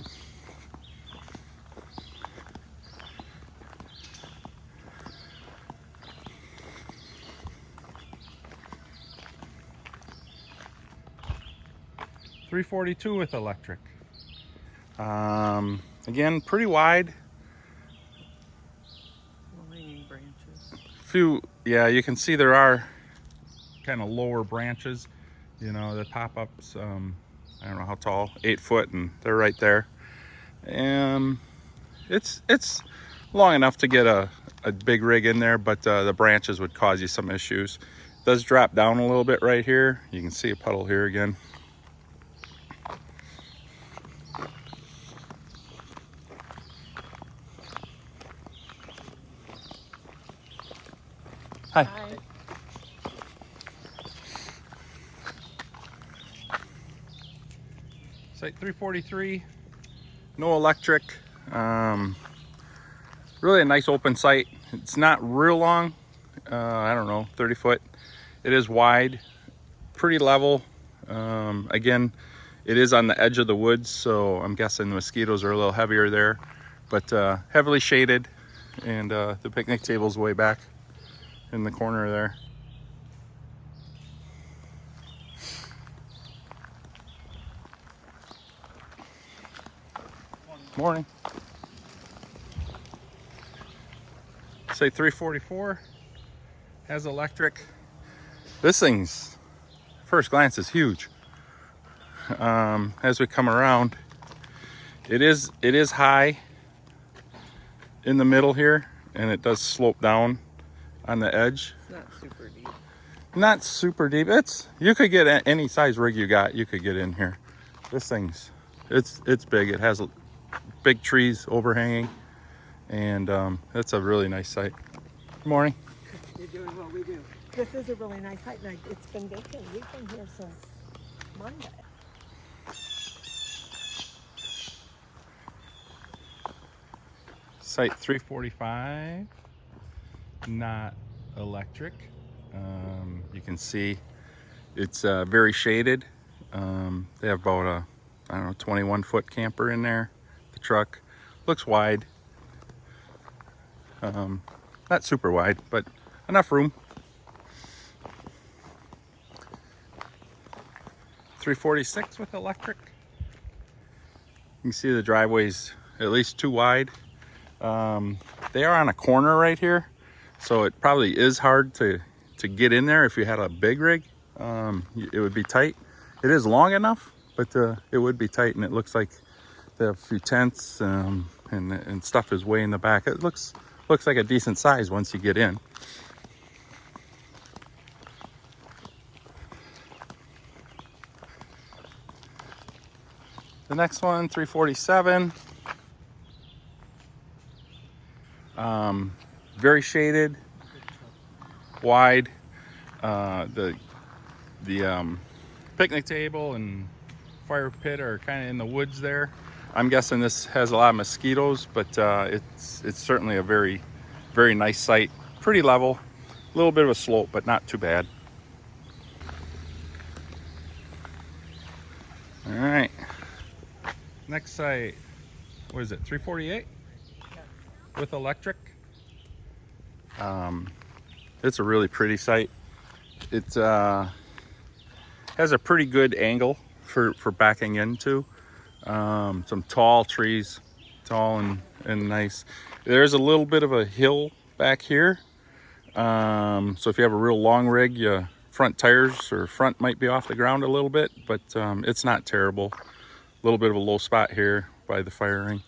$342 with electric. Again, pretty wide. Hanging branches. Few, yeah, you can see there are kind of lower branches, you know, the pop-ups. I don't know how tall, 8 foot, and they're right there. And it's long enough to get a big rig in there, but the branches would cause you some issues. It does drop down a little bit right here. You can see a puddle here again. Hi. Hi. Site 343, no electric. Really a nice open site. It's not real long, I don't know, 30 foot. It is wide, pretty level. Again, it is on the edge of the woods, so I'm guessing the mosquitoes are a little heavier there, but heavily shaded, and the picnic table's way back in the corner there. Morning. Say 344 has electric. This thing's first glance is huge. As we come around, it is high in the middle here, and it does slope down on the edge. It's not super deep. Not super deep. You could get any size rig you got, you could get in here. This thing's it's big. It has big trees overhanging, and it's a really nice site. Good morning. You're doing what we do. This is a really nice site, and it's been vacant. We've been here since Monday. Site 345, not electric. You can see it's very shaded. They have about a, I don't know, 21 foot camper in there. The truck looks wide. Not super wide, but enough room. 346 with electric. You can see the driveway's at least 2 wide. They are on a corner right here, so it probably is hard to get in there. If you had a big rig, it would be tight. It is long enough, but it would be tight, and it looks like they have a few tents and stuff is way in the back. It looks like a decent size once you get in. The next one, 347. Very shaded, wide. The picnic table and fire pit are kind of in the woods there. I'm guessing this has a lot of mosquitoes, but it's certainly a very, very nice site. Pretty level, a little bit of a slope, but not too bad. All right, next site, what is it, 348? With electric. It's a really pretty site. It has a pretty good angle for backing into. Some tall trees, tall and nice. There's a little bit of a hill back here. So if you have a real long rig, your front tires or front might be off the ground a little bit, but it's not terrible. A little bit of a low spot here by the fire ring.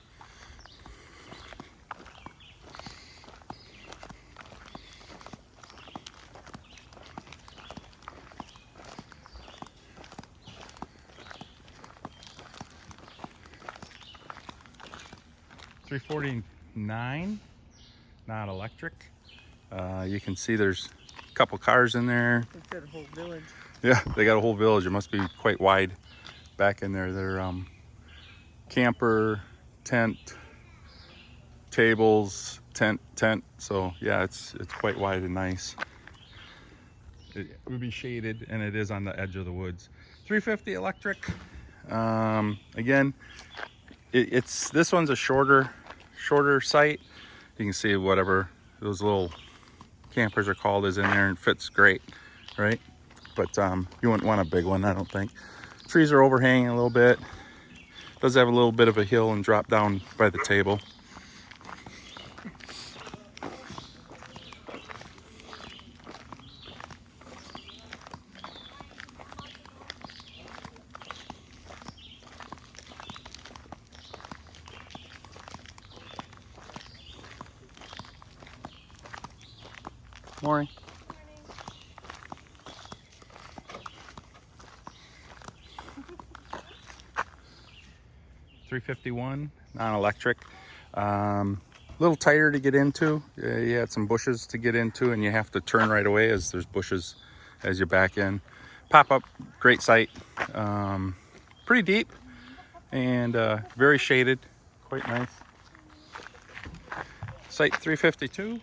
$349, not electric. You can see there's a couple cars in there. It's got a whole village. Yeah, they got a whole village. It must be quite wide back in there. They're camper, tent, tables, tent. So yeah, it's quite wide and nice. It would be shaded, and it is on the edge of the woods. 350 electric. Again, this one's a shorter site. You can see whatever those little campers are called is in there, and fits great, right? But you wouldn't want a big one, I don't think. Trees are overhanging a little bit. Does have a little bit of a hill and drop down by the table. Morning. 351 non-electric. Little tighter to get into. You had some bushes to get into, and you have to turn right away as there's bushes as you back in. Pop up, great site. Pretty deep and very shaded, quite nice. Site 352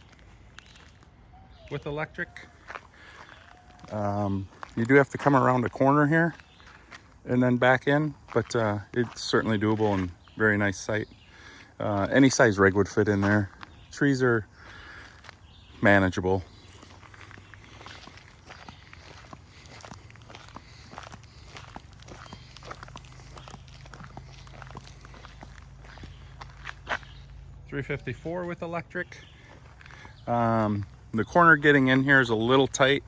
with electric. You do have to come around a corner here and then back in, but it's certainly doable and very nice site. Any size rig would fit in there. Trees are manageable. $354 with electric. The corner getting in here is a little tight.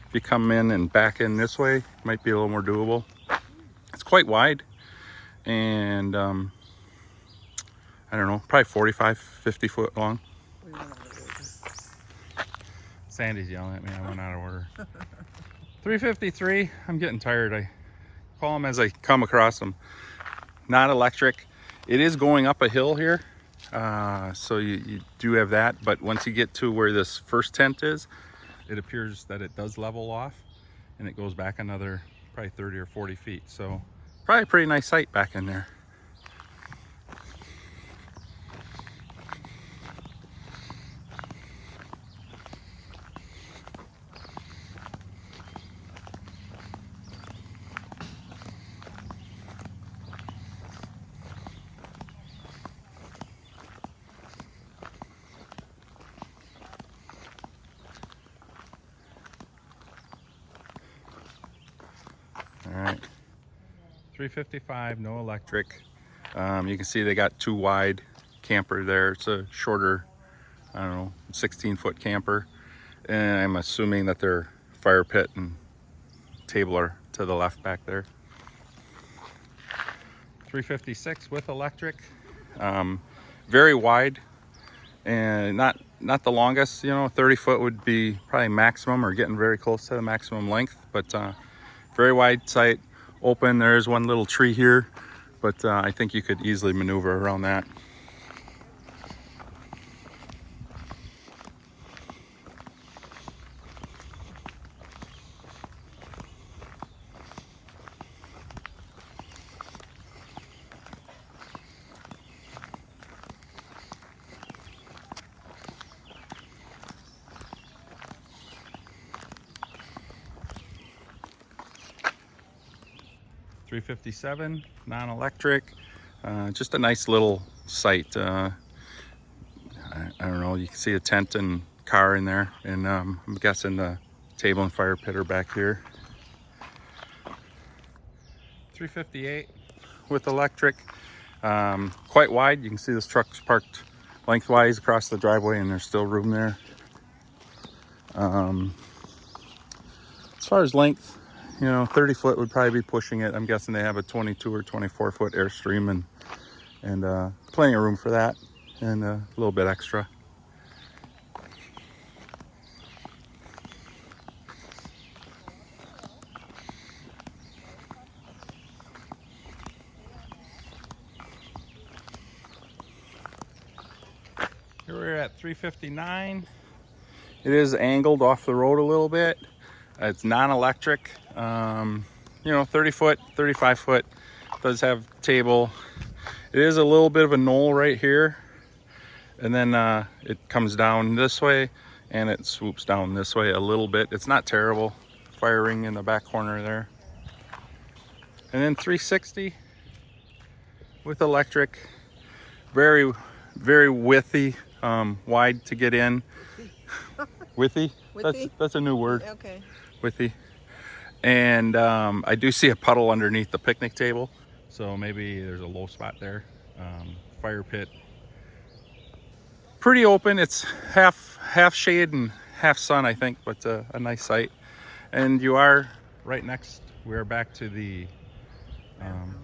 If you come in and back in this way, it might be a little more doable. It's quite wide, and I don't know, probably 45, 50 foot long. Sandy's yelling at me, I went out of order. 353, I'm getting tired. I call them as I come across them. Not electric. It is going up a hill here, so you do have that, but once you get to where this first tent is, it appears that it does level off, and it goes back another probably 30 or 40 feet. So probably a pretty nice site back in there. All right, 355, no electric. You can see they got two wide camper there. It's a shorter, I don't know, 16-foot camper. And I'm assuming that their fire pit and table are to the left back there. 356 with electric. Very wide and not the longest, you know, 30 foot would be probably maximum, or getting very close to the maximum length, but very wide site, open. There's one little tree here, but I think you could easily maneuver around that. $357 non-electric. Just a nice little site. I don't know, you can see a tent and car in there, and I'm guessing the table and fire pit are back here. $358 with electric. Quite wide. You can see this truck's parked lengthwise across the driveway, and there's still room there. As far as length, you know, 30 foot would probably be pushing it. I'm guessing they have a 22 or 24 foot Airstream, and plenty of room for that, and a little bit extra. Here we're at 359. It is angled off the road a little bit. It's non-electric, you know, 30 foot, 35 foot, does have table. It is a little bit of a knoll right here. And then it comes down this way and it swoops down this way a little bit. It's not terrible. Fire ring in the back corner there. And then 360 with electric. Very, very widthy, wide to get in. Withy? Withy? That's a new word. Okay. Withy. And I do see a puddle underneath the picnic table. So maybe there's a low spot there. Fire pit. Pretty open. It's half shade and half sun, I think, but a nice site. And you are right next. We're back to the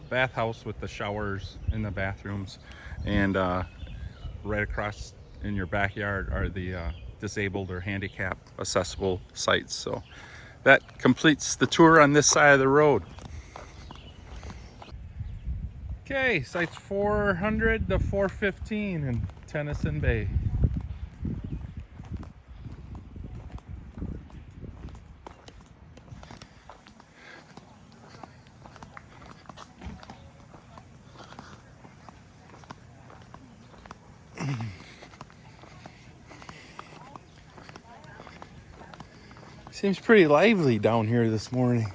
bathhouse with the showers in the bathrooms, and right across in your backyard are the disabled or handicap accessible sites. So that completes the tour on this side of the road. Okay, sites 400 to 415 in Tennison Bay. Seems pretty lively down here this morning.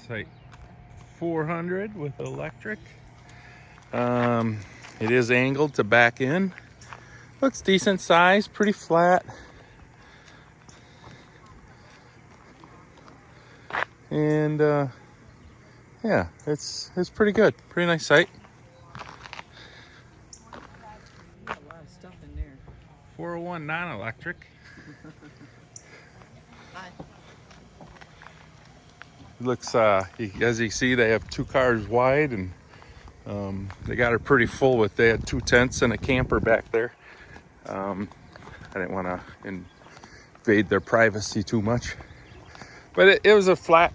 Site 400 with electric. It is angled to back in. Looks decent size, pretty flat. And yeah, it's pretty good. Pretty nice site. A lot of stuff in there. 401 non-electric. Hi. Looks, as you see, they have 2 cars wide, and they got it pretty full with, they had 2 tents and a camper back there. I didn't want to invade their privacy too much, but it was a flat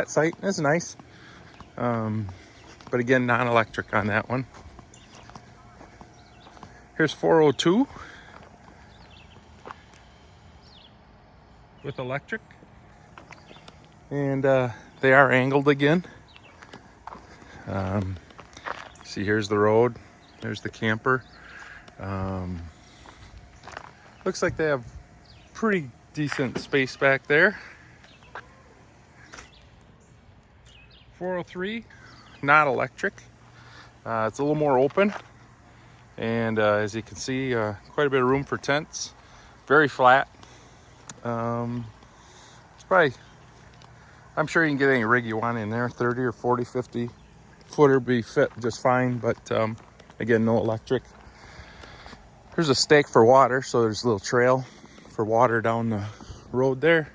site. It's nice. But again, non-electric on that one. Here's 402 with electric. And they are angled again. See, here's the road. There's the camper. Looks like they have pretty decent space back there. 403, not electric. It's a little more open. And as you can see, quite a bit of room for tents. Very flat. It's probably, I'm sure you can get any rig you want in there. 30 or 40, 50 footer be fit just fine, but again, no electric. There's a stake for water, so there's a little trail for water down the road there.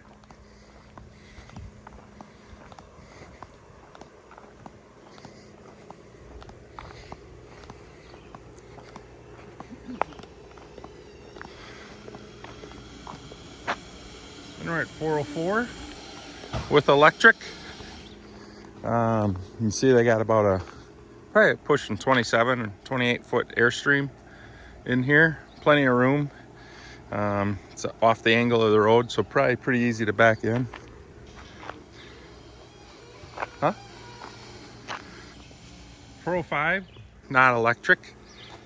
And we're at 404 with electric. You can see they got about probably pushing 27 or 28 foot Airstream in here. Plenty of room. It's off the angle of the road, so probably pretty easy to back in. Huh? 405, not electric.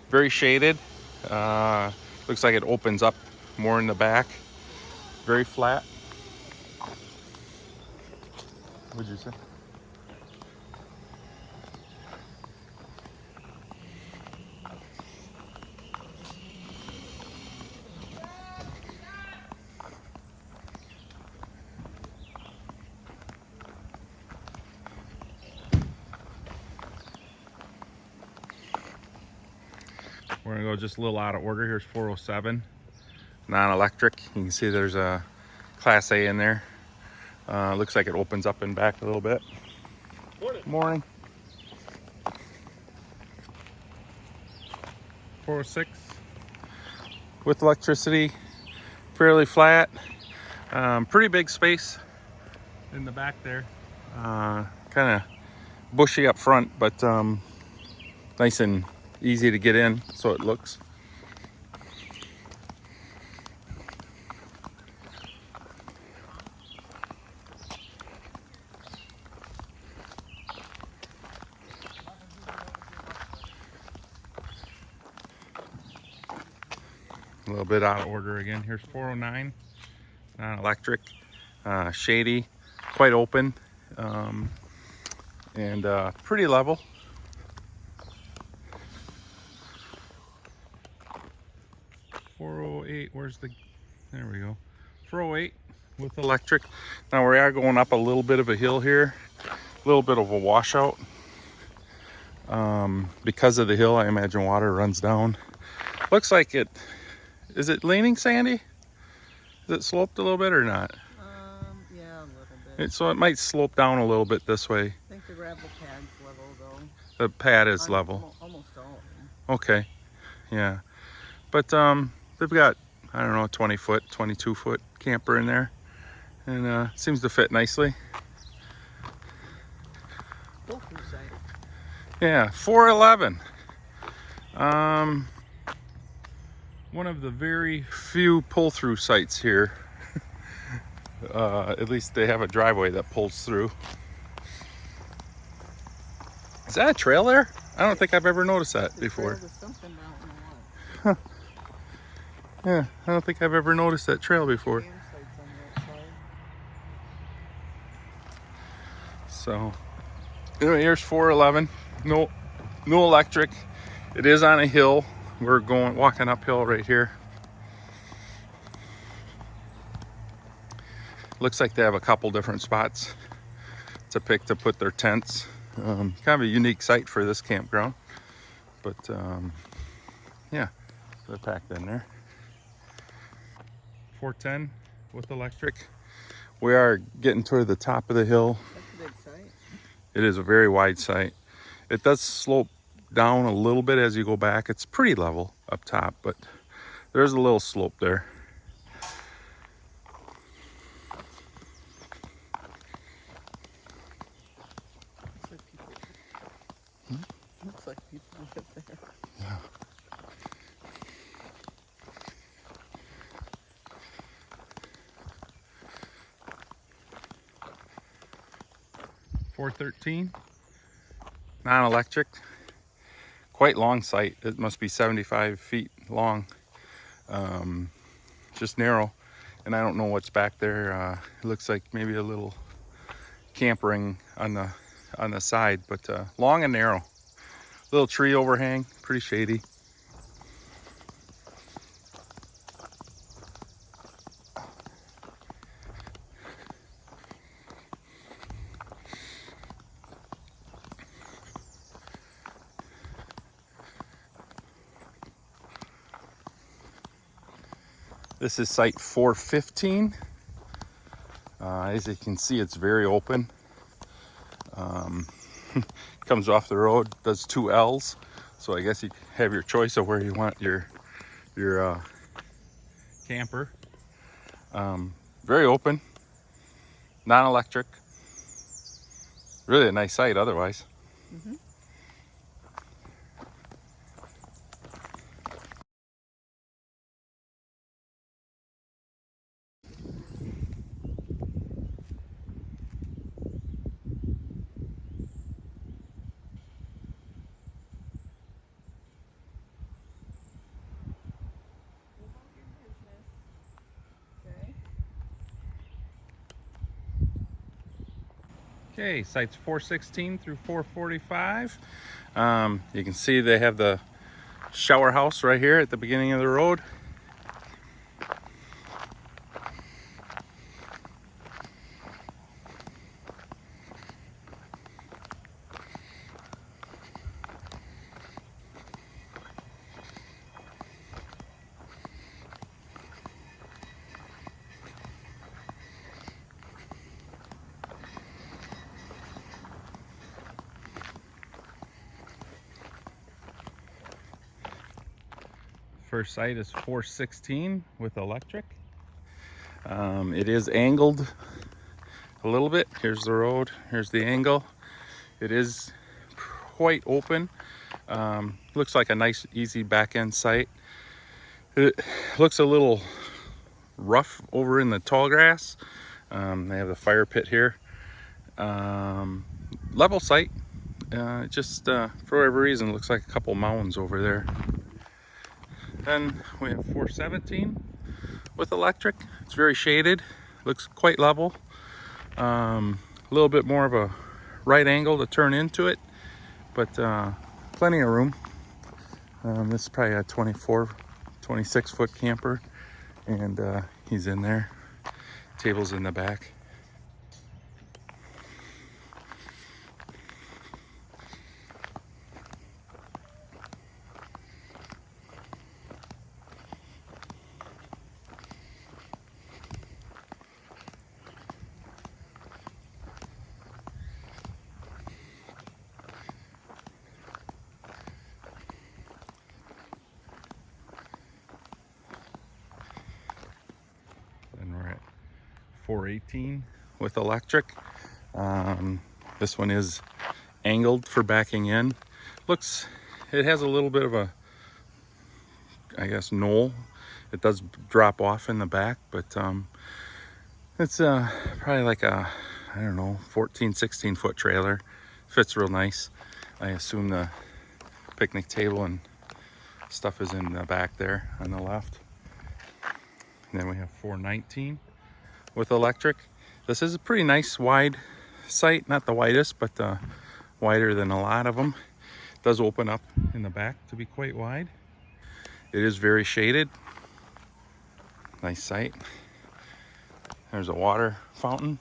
Very shaded. Looks like it opens up more in the back. Very flat. What'd you say? We're gonna go just a little out of order. Here's 407, non-electric. You can see there's a Class A in there. Looks like it opens up and back a little bit. Morning. 406 with electricity, fairly flat. Pretty big space in the back there. Kind of bushy up front, but nice and easy to get in, so it looks. A little bit out of order again. Here's 409, non-electric, shady, quite open, and pretty level. .408, where's the, there we go. 408 with electric. Now we are going up a little bit of a hill here, a little bit of a washout. Because of the hill, I imagine water runs down. Looks like it, is it leaning, Sandy? Is it sloped a little bit or not? Yeah, a little bit. So it might slope down a little bit this way. I think the gravel pad's level though. The pad is level. Almost all of them. Okay, yeah. But they've got, I don't know, 20 foot, 22 foot camper in there. And seems to fit nicely. Both your side. Yeah, 411. One of the very few pull-through sites here. At least they have a driveway that pulls through. Is that a trail there? I don't think I've ever noticed that before. Something, but I don't know what. Yeah, I don't think I've ever noticed that trail before. Campsites on that side. So, anyway, here's 411. No electric. It is on a hill. We're walking uphill right here. Looks like they have a couple different spots to pick to put their tents. Kind of a unique site for this campground, but yeah, they're packed in there. 410 with electric. We are getting toward the top of the hill. That's a big site. It is a very wide site. It does slope down a little bit as you go back. It's pretty level up top, but there's a little slope there. Looks like people live there. Yeah. .413, non-electric, quite long site. It must be 75 feet long, just narrow, and I don't know what's back there. It looks like maybe a little camp ring on the side, but long and narrow. Little tree overhang, pretty shady. This is site 415. As you can see, it's very open. Comes off the road, does 2 L's. So I guess you have your choice of where you want your camper. Very open, non-electric. Really a nice site otherwise. Mm-hmm. Okay, sites 416 through 445. You can see they have the shower house right here at the beginning of the road. First site is 416 with electric. It is angled a little bit. Here's the road, here's the angle. It is quite open. Looks like a nice, easy back end site. It looks a little rough over in the tall grass. They have the fire pit here. Level site. Just for whatever reason, looks like a couple mounds over there. Then we have 417 with electric. It's very shaded, looks quite level. A little bit more of a right angle to turn into it, but plenty of room. This is probably a 26 foot camper, and he's in there. Table's in the back. And we're at 418 with electric. This one is angled for backing in. It has a little bit of a, I guess, knoll. It does drop off in the back, but it's probably like a, I don't know, 16 foot trailer. Fits real nice. I assume the picnic table and stuff is in the back there on the left. And then we have 419 with electric. This is a pretty nice wide site, not the widest, but wider than a lot of them. It does open up in the back to be quite wide. It is very shaded. Nice site. There's a water fountain.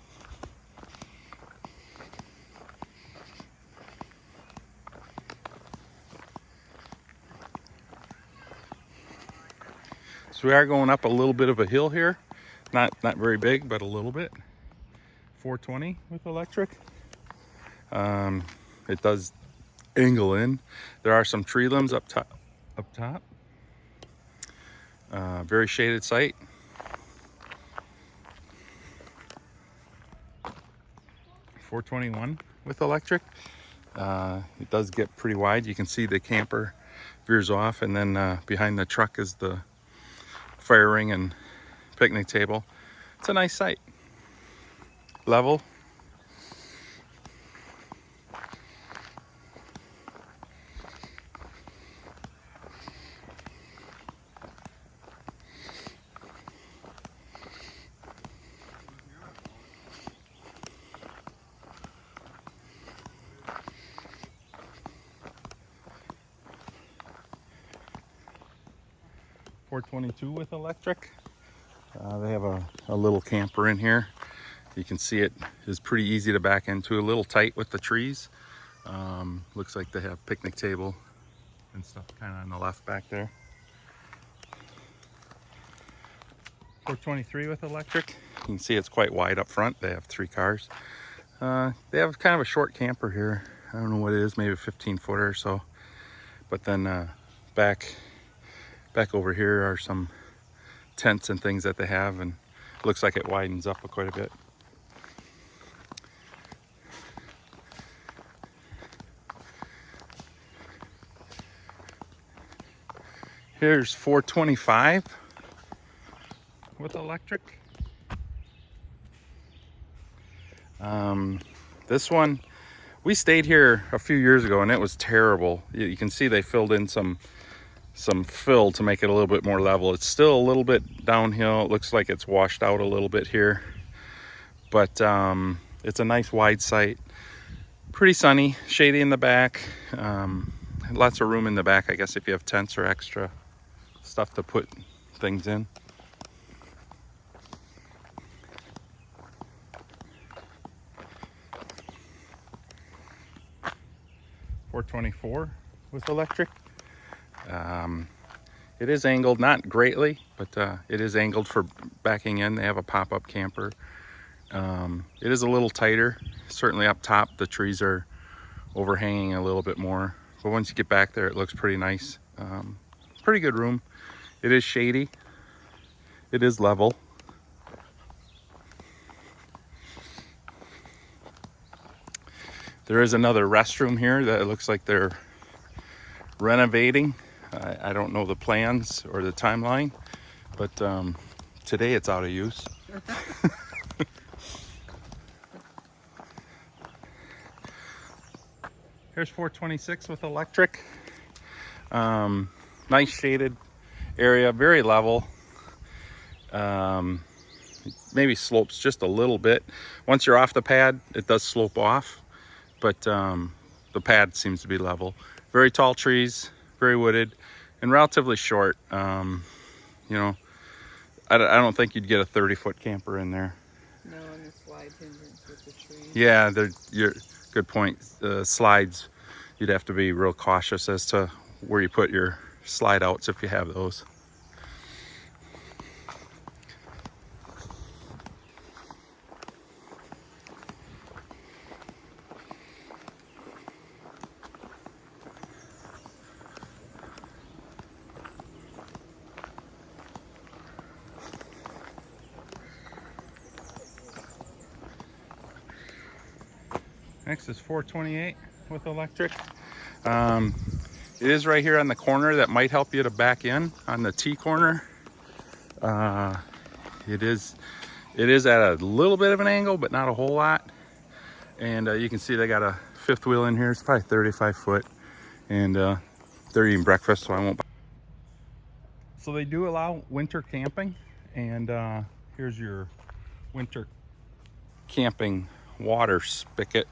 So we are going up a little bit of a hill here. Not very big, but a little bit. 420 with electric. It does angle in. There are some tree limbs up top. Very shaded site. $421 with electric. It does get pretty wide. You can see the camper veers off, and then behind the truck is the fire ring and picnic table. It's a nice site. Level. $422 with electric. They have a little camper in here. You can see it is pretty easy to back into, a little tight with the trees. Looks like they have picnic table and stuff kind of on the left back there. 423 with electric. You can see it's quite wide up front. They have 3 cars. They have kind of a short camper here. I don't know what it is, maybe a 15 footer or so. But then back over here are some tents and things that they have, and it looks like it widens up quite a bit. Here's 425 with electric. This one, we stayed here a few years ago and it was terrible. You can see they filled in some fill to make it a little bit more level. It's still a little bit downhill. It looks like it's washed out a little bit here, but it's a nice wide site. Pretty sunny, shady in the back. Lots of room in the back, I guess, if you have tents or extra stuff to put things in. $424 with electric. It is angled, not greatly, but it is angled for backing in. They have a pop-up camper. It is a little tighter. Certainly up top, the trees are overhanging a little bit more. But once you get back there, it looks pretty nice. Pretty good room. It is shady. It is level. There is another restroom here that it looks like they're renovating. I don't know the plans or the timeline, but today it's out of use. Here's 426 with electric. Nice shaded area, very level. Maybe slopes just a little bit. Once you're off the pad, it does slope off, but the pad seems to be level. Very tall trees, very wooded, and relatively short. You know, I don't think you'd get a 30-foot camper in there. No, on the slide hindrance with the trees. Yeah, you're good point. Slides, you'd have to be real cautious as to where you put your slide outs if you have those. Next is 428 with electric. It is right here on the corner. That might help you to back in on the T corner. It is at a little bit of an angle, but not a whole lot. And you can see they got a fifth wheel in here. It's probably 35 foot, and they're eating breakfast, so I won't. So they do allow winter camping, and here's your winter camping water spigot.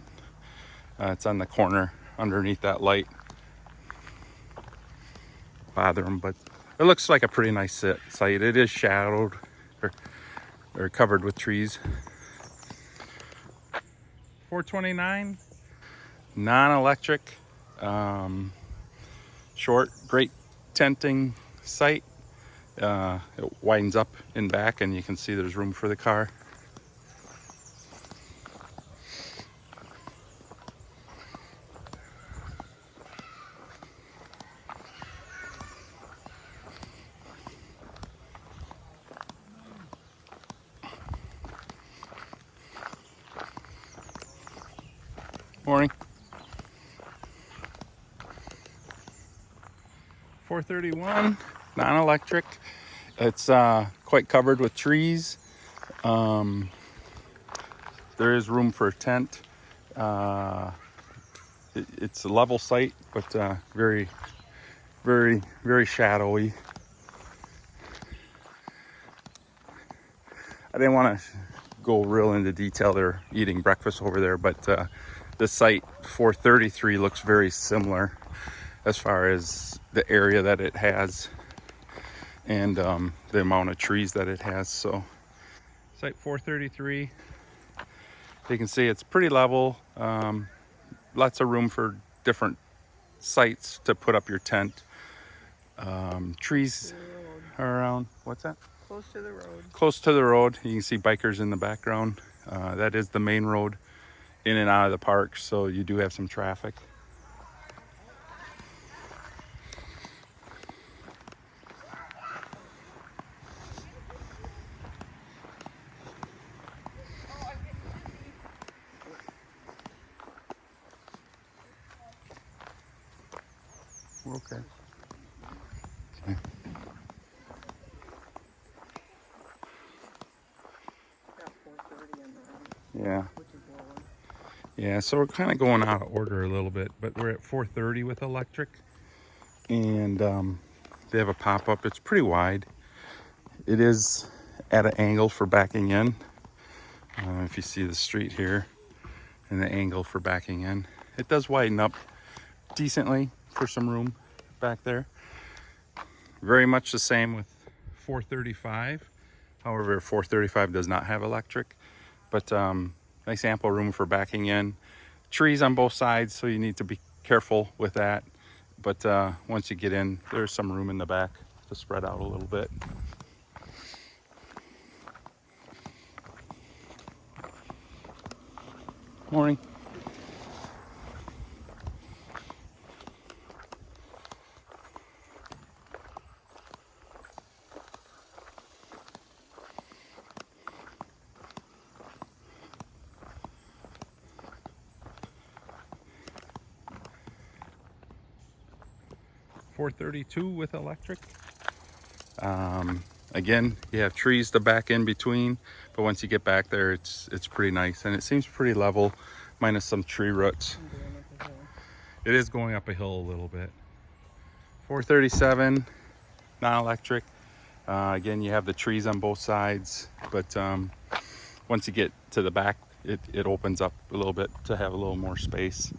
It's on the corner underneath that light. Bother them, but it looks like a pretty nice site. It is shadowed or covered with trees. 429, non-electric, short, great tenting site. It widens up in back, and you can see there's room for the car. Morning. 431, non-electric. It's quite covered with trees. There is room for a tent. It's a level site, but very, very, very shadowy. I didn't want to go real into detail. They're eating breakfast over there, but the site 433 looks very similar as far as the area that it has and the amount of trees that it has. So site 433, you can see it's pretty level. Lots of room for different sites to put up your tent. Trees are around. What's that? Close to the road. Close to the road. You can see bikers in the background. That is the main road in and out of the park, so you do have some traffic. Okay. Got 430 on the right, Yeah. which is lower. Yeah, so we're kind of going out of order a little bit, but we're at 430 with electric, and they have a pop-up. It's pretty wide. It is at an angle for backing in. If you see the street here and the angle for backing in, it does widen up decently for some room back there. Very much the same with 435. However, 435 does not have electric, but nice ample room for backing in. Trees on both sides, so you need to be careful with that. But once you get in, there's some room in the back to spread out a little bit. Morning. $432 with electric. Again, you have trees to back in between, but once you get back there, it's pretty nice, and it seems pretty level, minus some tree roots. I'm going up the hill. It is going up a hill a little bit. 437, non-electric. Again, you have the trees on both sides, but once you get to the back, it opens up a little bit to have a little more space.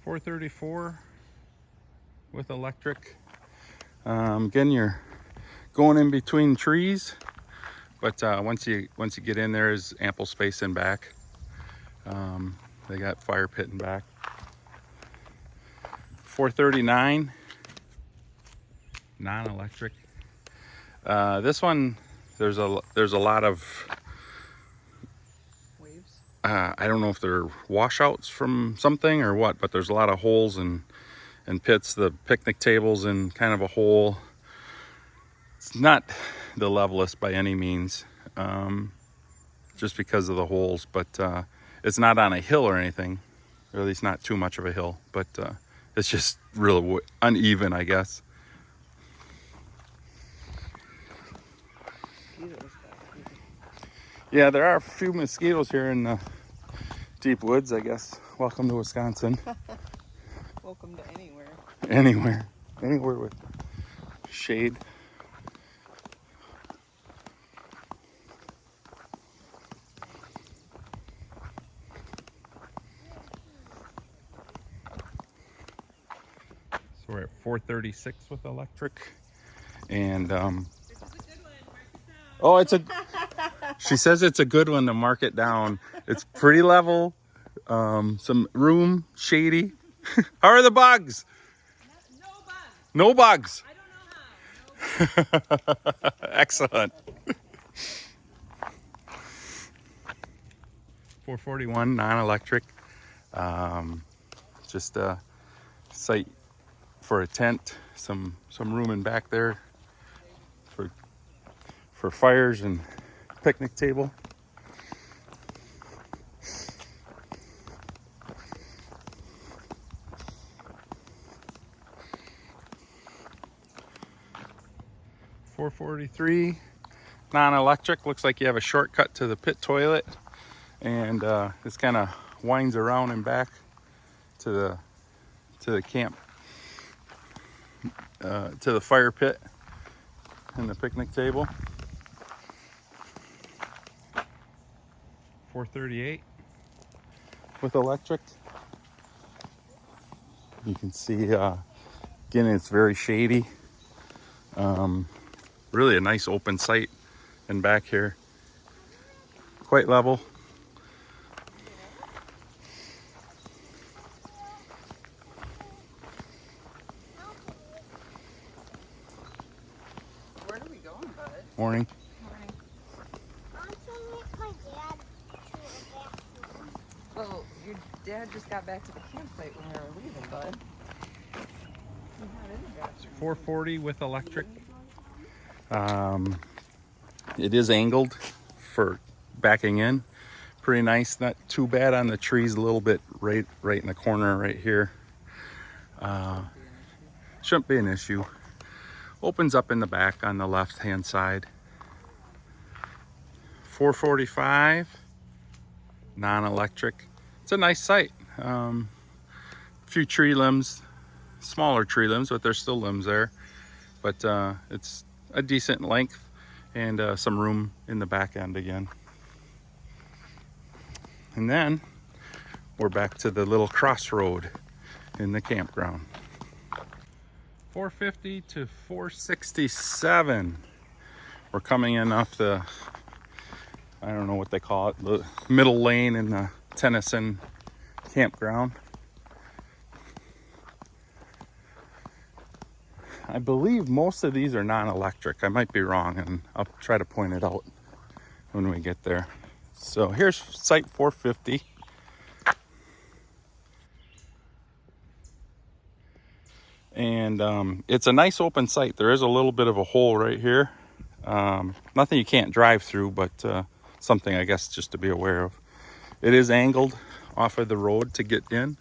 434 with electric. Again, you're going in between trees, but once you get in, there is ample space in back. They got fire pit in back. 439 non-electric. This one, there's a lot of Waves. I don't know if they're washouts from something or what, but there's a lot of holes and pits. The picnic table's in kind of a hole. It's not the levelest by any means, just because of the holes, but it's not on a hill or anything, or at least not too much of a hill, but it's just really uneven, I guess. Yeah, there are a few mosquitoes here in the deep woods, I guess. Welcome to Wisconsin. Welcome to anywhere. Anywhere with shade. So we're at 436 with electric, and oh, it's a. She says it's a good one to mark it down. It's pretty level, some room, shady. How are the bugs? No bugs. I don't know how. Excellent. 441 non-electric. Just a site for a tent. Some room in back there for fires and picnic table. $443 non-electric. Looks like you have a shortcut to the pit toilet, and this kind of winds around and back to the camp, to the fire pit and the picnic table. 438 with electric. You can see again, it's very shady. Really a nice open site in back here, quite level. Where are we going, bud? Morning. Well, your dad just got back to the campsite when we were leaving, bud. 440 with electric. It is angled for backing in. Pretty nice, not too bad on the trees, a little bit right in the corner right here. Shouldn't be an issue. Opens up in the back on the left hand side. 445 non-electric. It's a nice site. A few tree limbs, smaller tree limbs, but there's still limbs there. But it's a decent length and some room in the back end again. And then we're back to the little crossroad in the campground. 450 to 467. We're coming in off the, I don't know what they call it, the middle lane in the Tennison Campground. I believe most of these are non-electric. I might be wrong, and I'll try to point it out when we get there. So here's site 450. And it's a nice open site. There is a little bit of a hole right here. Nothing you can't drive through, but something I guess just to be aware of. It is angled off of the road to get in.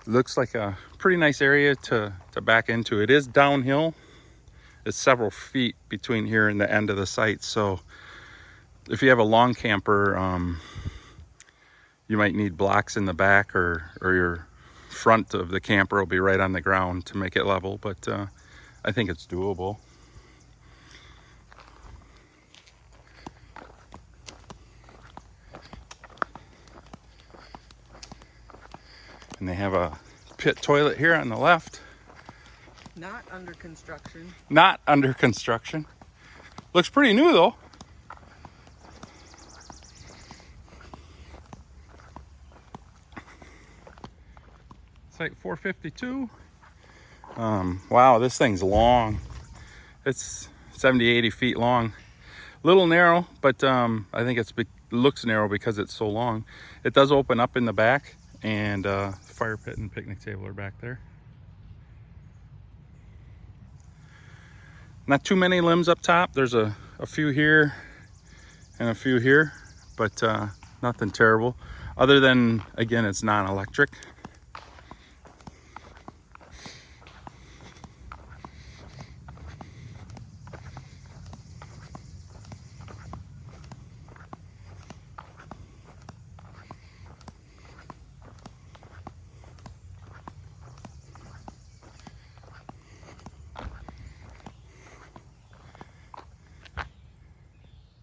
Looks like a pretty nice area to back into. It is downhill. It's several feet between here and the end of the site. So if you have a long camper, you might need blocks in the back, or your front of the camper will be right on the ground to make it level. But I think it's doable. And they have a pit toilet here on the left. Not under construction. Not under construction. Looks pretty new though. Site 452. Wow, this thing's long. It's 70-80 feet long. Little narrow, but I think it looks narrow because it's so long. It does open up in the back, and fire pit and picnic table are back there. Not too many limbs up top. There's a few here and a few here, but nothing terrible. Other than, again, it's non-electric.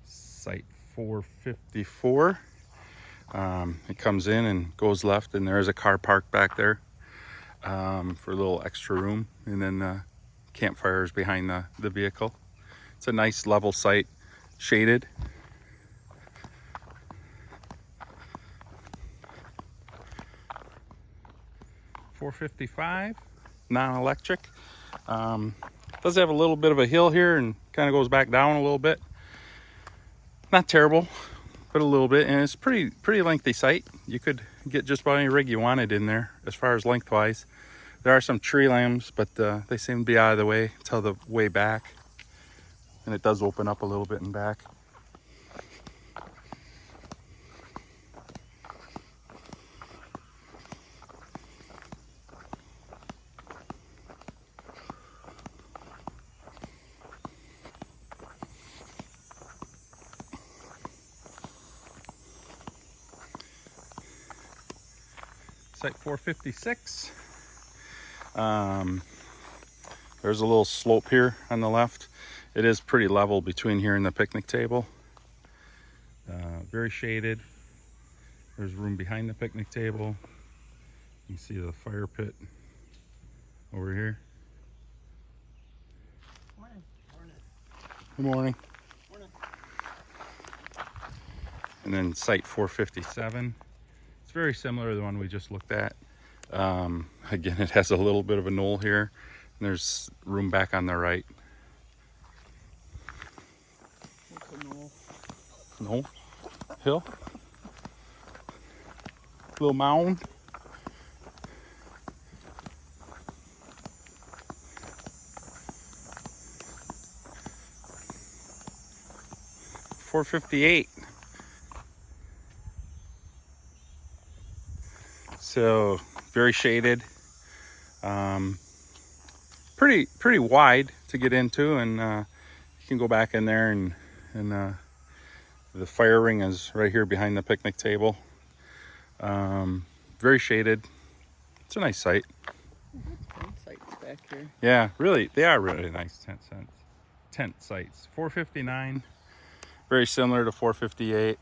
Site 454. It comes in and goes left, and there is a car parked back there for a little extra room, and then campfires behind the vehicle. It's a nice level site, shaded. $455, non-electric. Does have a little bit of a hill here and kind of goes back down a little bit. Not terrible, but a little bit, and it's pretty lengthy site. You could get just about any rig you wanted in there as far as lengthwise. There are some tree limbs, but they seem to be out of the way till the way back, and it does open up a little bit in back. Site 456. There's a little slope here on the left. It is pretty level between here and the picnic table. Very shaded. There's room behind the picnic table. You can see the fire pit over here. Morning. Good morning. And then site 457. It's very similar to the one we just looked at. Again, it has a little bit of a knoll here, and there's room back on the right. What's a knoll? Knoll? Hill? Little mound. $458. So very shaded, pretty wide to get into, and you can go back in there, and the fire ring is right here behind the picnic table. Very shaded. It's a nice site. Tent sites back here. Yeah, really, they are really nice tent sites. 459, very similar to 458.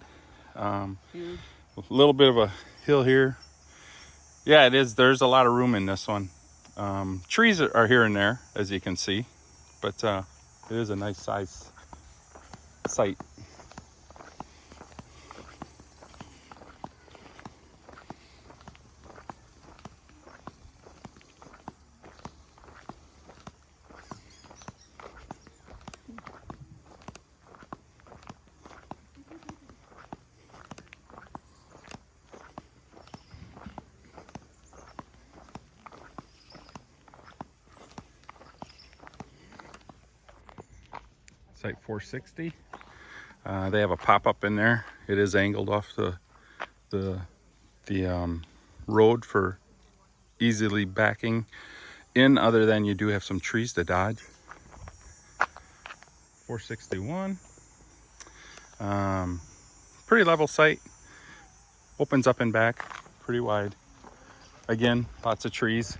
Huge. A little bit of a hill here. Yeah, it is. There's a lot of room in this one. Trees are here and there, as you can see, but it is a nice size site. Site 460. They have a pop-up in there. It is angled off the road for easily backing in, other than you do have some trees to dodge. 461. Pretty level site. Opens up and back pretty wide. Again, lots of trees.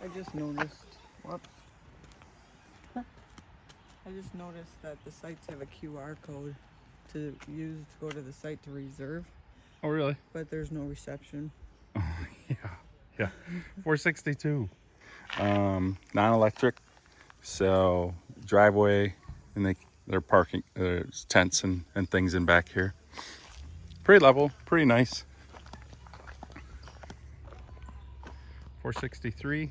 I just noticed. Whoops. I just noticed that the sites have a QR code to use to go to the site to reserve, Oh, really? but there's no reception. Yeah. 462. Non-electric. So driveway, and they're parking. There's tents and things in back here. Pretty level, pretty nice. 463.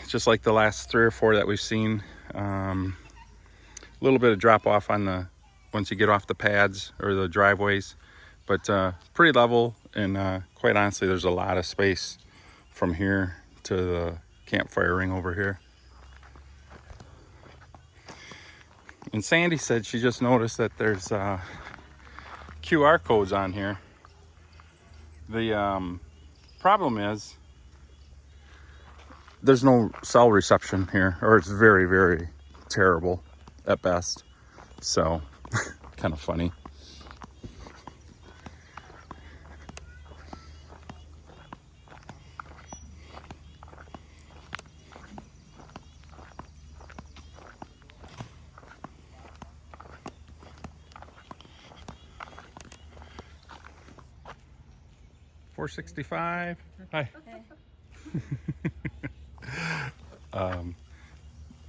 Just like the last 3 or 4 that we've seen. A little bit of drop off on the once you get off the pads or the driveways, but pretty level, and quite honestly, there's a lot of space from here to the campfire ring over here. And Sandy said she just noticed that there's QR codes on here. The problem is there's no cell reception here, or it's very, very terrible at best. So kind of funny. $465. Hi. A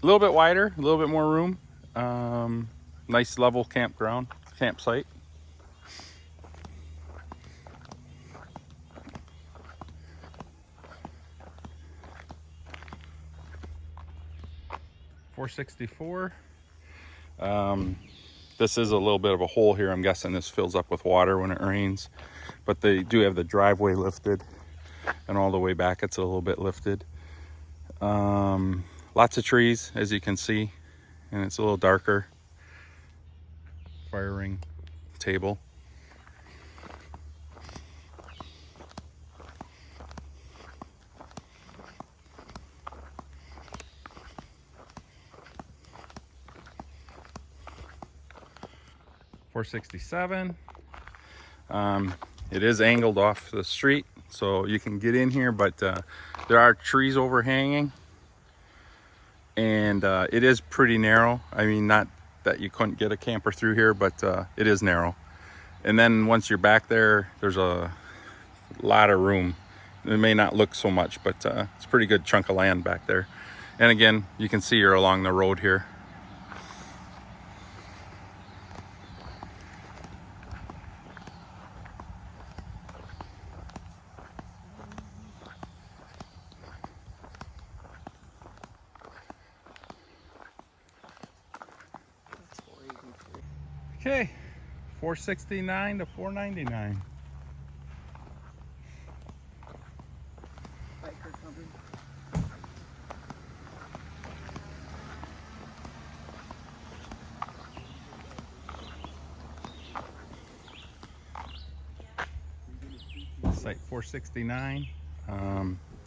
little bit wider, a little bit more room. Nice level campsite. $464. This is a little bit of a hole here. I'm guessing this fills up with water when it rains, but they do have the driveway lifted, and all the way back it's a little bit lifted. Lots of trees, as you can see, and it's a little darker. Fire ring table. $467. It is angled off the street, so you can get in here, but there are trees overhanging, and it is pretty narrow. I mean, not that you couldn't get a camper through here, but it is narrow. And then once you're back there, there's a lot of room. It may not look so much, but it's a pretty good chunk of land back there. And again, you can see you're along the road here. Okay, $469 to $499. Biker coming. Site 469.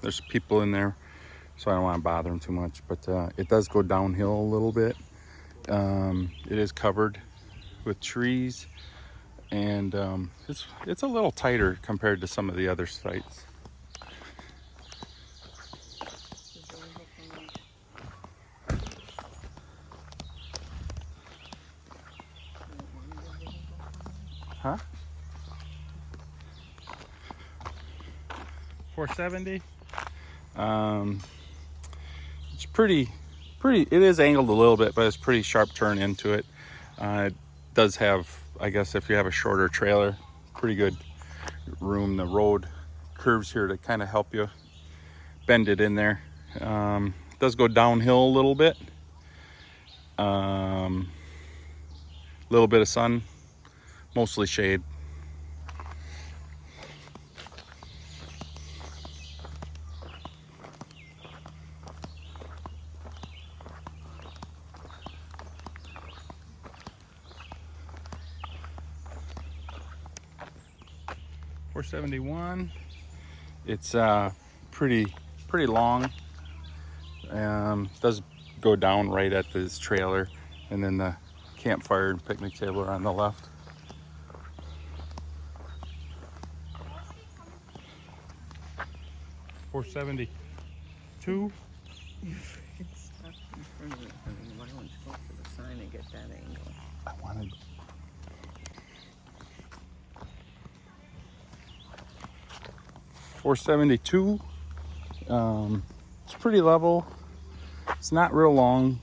There's people in there, so I don't want to bother them too much, but it does go downhill a little bit. It is covered with trees, and it's a little tighter compared to some of the other sites. Huh? 470. It's pretty, it is angled a little bit, but it's pretty sharp turn into it. It does have, I guess if you have a shorter trailer, pretty good room. The road curves here to kind of help you bend it in there. It does go downhill a little bit. Little bit of sun, mostly shade. 471. It's pretty long. Does go down right at this trailer, and then the campfire and picnic table are on the left. $472. You freaking stop in front of it, honey. Why don't you go for the sign and get that angle? I wanted. $472. It's pretty level. It's not real long.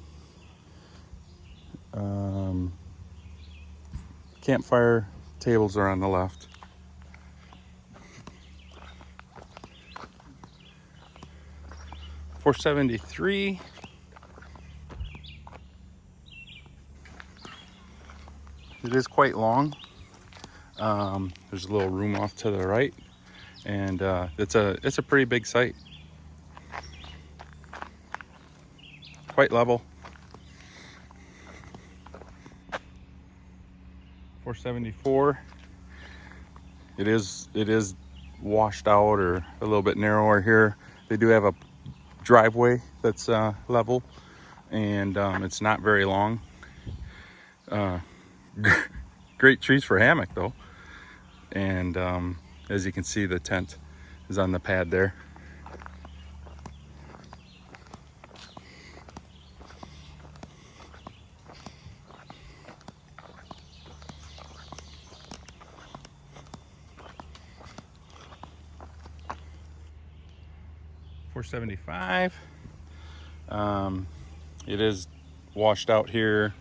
Campfire tables are on the left. $473. It is quite long. There's a little room off to the right, and it's a pretty big site. Quite level. $474. It is washed out or a little bit narrower here. They do have a driveway that's level, and it's not very long. Great trees for hammock though, and as you can see, the tent is on the pad there. $475. It is washed out here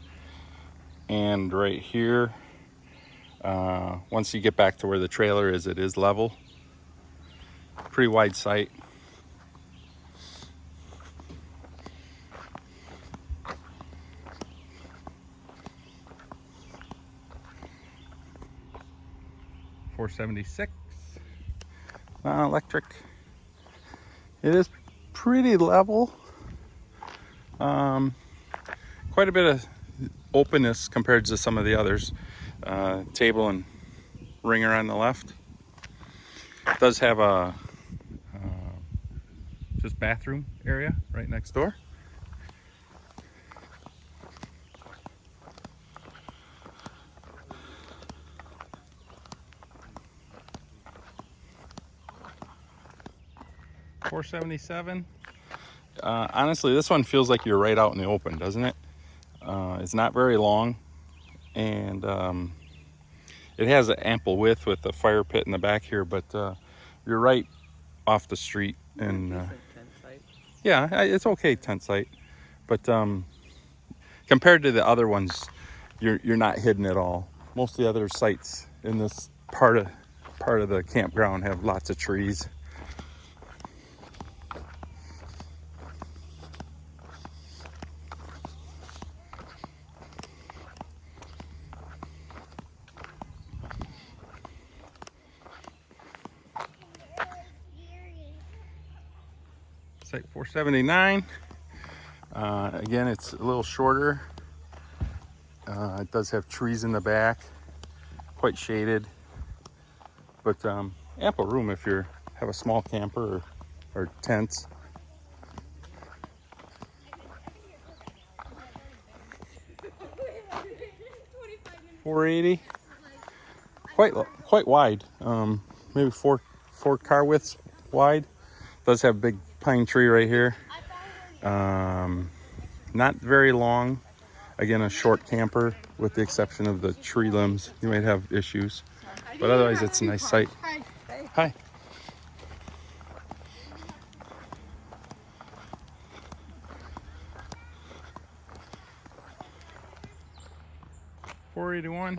and right here. Once you get back to where the trailer is, it is level. Pretty wide site. $476. Electric. It is pretty level. Quite a bit of openness compared to some of the others. Table and ringer on the left. It does have a just bathroom area right next door. $477. Honestly, this one feels like you're right out in the open, doesn't it? It's not very long, and it has an ample width with the fire pit in the back here, but you're right off the street. And Decent tent site. yeah, it's okay tent site, but compared to the other ones, you're not hidden at all. Most of the other sites in this part of the campground have lots of trees. Site 479. Again, it's a little shorter. It does have trees in the back, quite shaded, but ample room if you have a small camper or tents. $480. Quite wide. Maybe four car widths wide. Does have a big pine tree right here. Not very long. Again, a short camper with the exception of the tree limbs. You might have issues, but otherwise it's a nice site. Hi. $481.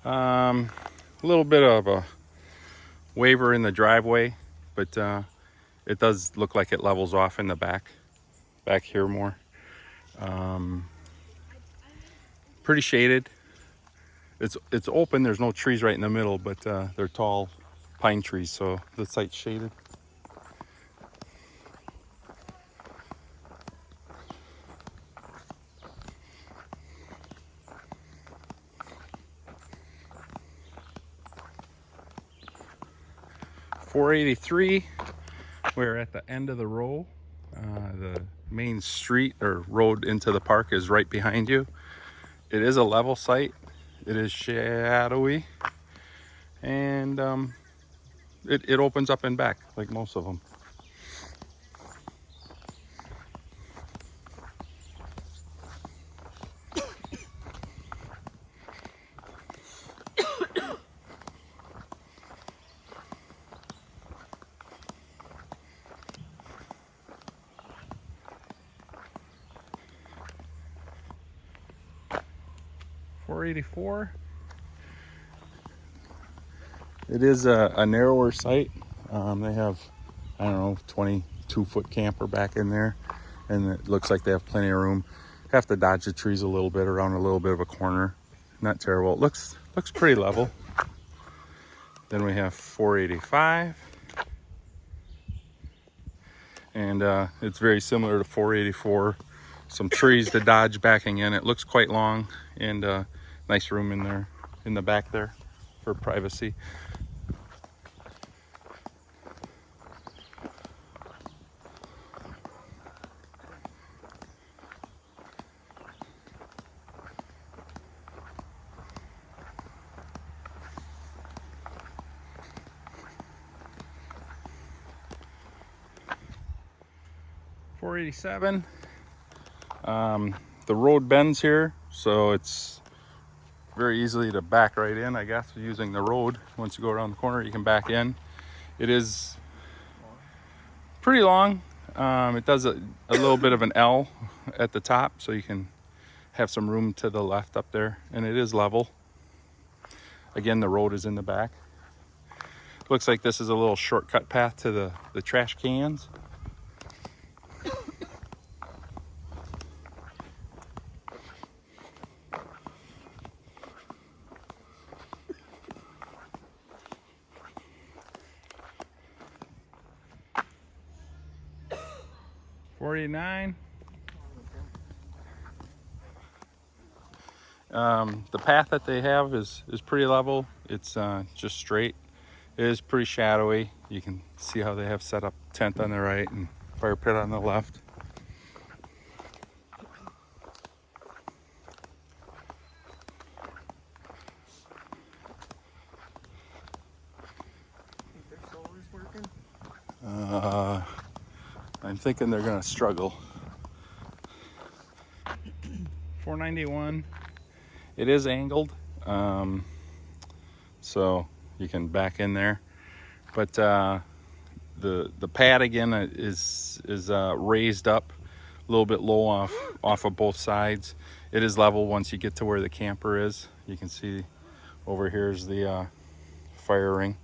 A little bit of a waiver in the driveway, but it does look like it levels off in the back here more. Pretty shaded. It's open. There's no trees right in the middle, but they're tall pine trees, so the site's shaded. 483. We're at the end of the row. The main street or road into the park is right behind you. It is a level site. It is shadowy, and it opens up and back like most of them. .484. It is a narrower site. They have, I don't know, 22-foot camper back in there, and it looks like they have plenty of room. Have to dodge the trees a little bit around a little bit of a corner. Not terrible. It looks pretty level. Then we have 485, and it's very similar to 484. Some trees to dodge backing in. It looks quite long, and nice room in there, in the back there, for privacy. .487. The road bends here, so it's very easily to back right in, I guess, using the road. Once you go around the corner, you can back in. It is pretty long. It does a little bit of an L at the top, so you can have some room to the left up there, and it is level. Again, the road is in the back. Looks like this is a little shortcut path to the trash cans. .49. The path that they have is pretty level. It's just straight. It is pretty shadowy. You can see how they have set up tent on the right and fire pit on the left. Think their solar's working? I'm thinking they're gonna struggle. 491. It is angled, so you can back in there. But the pad again is raised up a little bit low off of both sides. It is level once you get to where the camper is. You can see over here is the fire ring.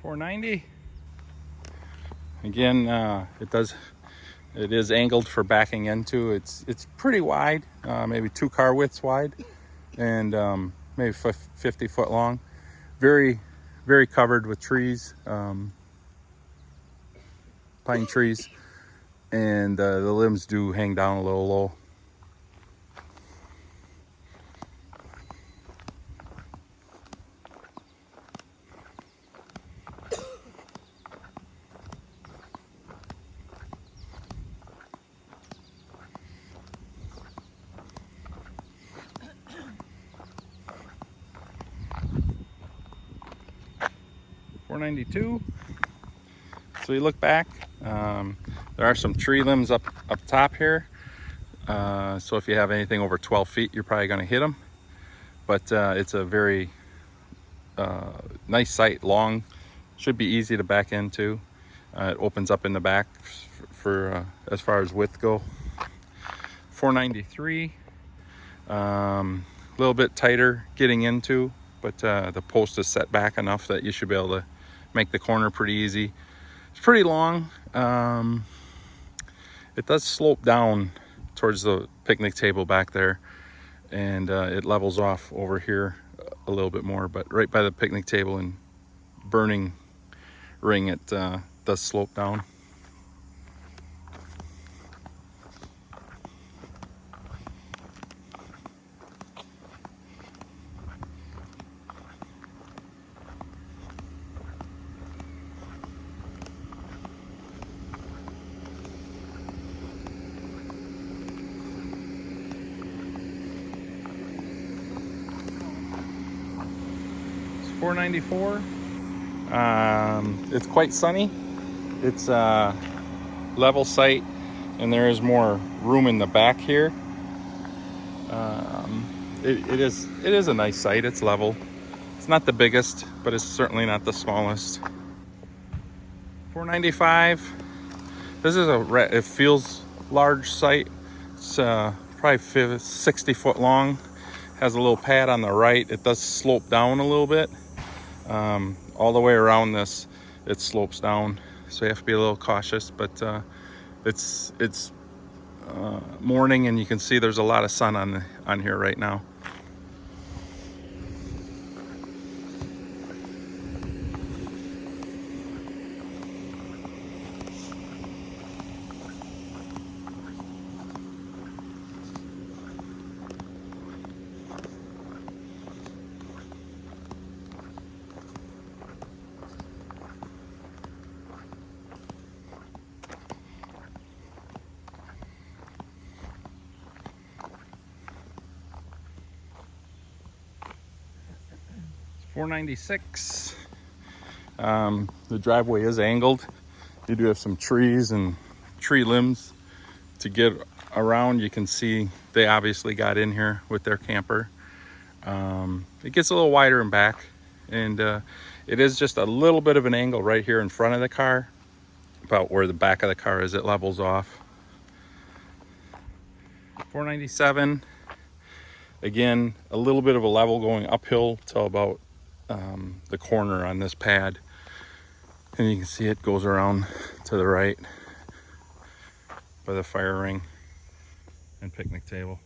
.490. Again, it is angled for backing into. It's pretty wide, maybe 2 car widths wide, and maybe 50 foot long. Very, very covered with trees, pine trees, and the limbs do hang down a little low. .492. So you look back, there are some tree limbs up top here, so if you have anything over 12 feet you're probably going to hit them, but it's a very nice site, long, should be easy to back into. It opens up in the back for as far as width go. 493, a little bit tighter getting into, but the post is set back enough that you should be able to make the corner pretty easy. It's pretty long. It does slope down towards the picnic table back there, and it levels off over here a little bit more, but right by the picnic table and burning ring, it does slope down. 494. It's quite sunny. It's level site, and there is more room in the back here. It is a nice site. It's level. It's not the biggest, but it's certainly not the smallest. 495. This is it feels large site. It's probably 60 foot long. Has a little pad on the right. It does slope down a little bit. All the way around this, it slopes down, so you have to be a little cautious. But it's morning, and you can see there's a lot of sun on here right now. $496. The driveway is angled. You do have some trees and tree limbs to get around. You can see they obviously got in here with their camper. It gets a little wider in back, and it is just a little bit of an angle right here in front of the car, about where the back of the car is. It levels off. 497. Again, a little bit of a level going uphill till about the corner on this pad, and you can see it goes around to the right by the fire ring and picnic table.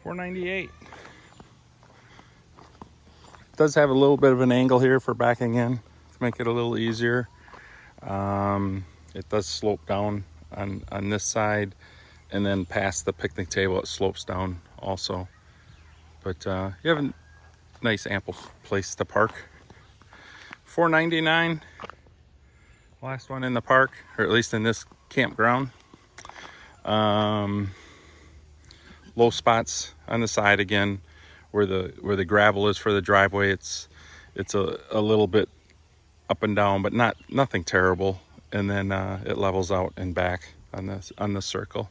$498. Does have a little bit of an angle here for backing in to make it a little easier. It does slope down on this side, and then past the picnic table it slopes down also. But you have a nice ample place to park. $499. Last one in the park, or at least in this campground. Low spots on the side again, where the gravel is for the driveway. It's a little bit up and down, but nothing terrible. And then it levels out and back on the circle.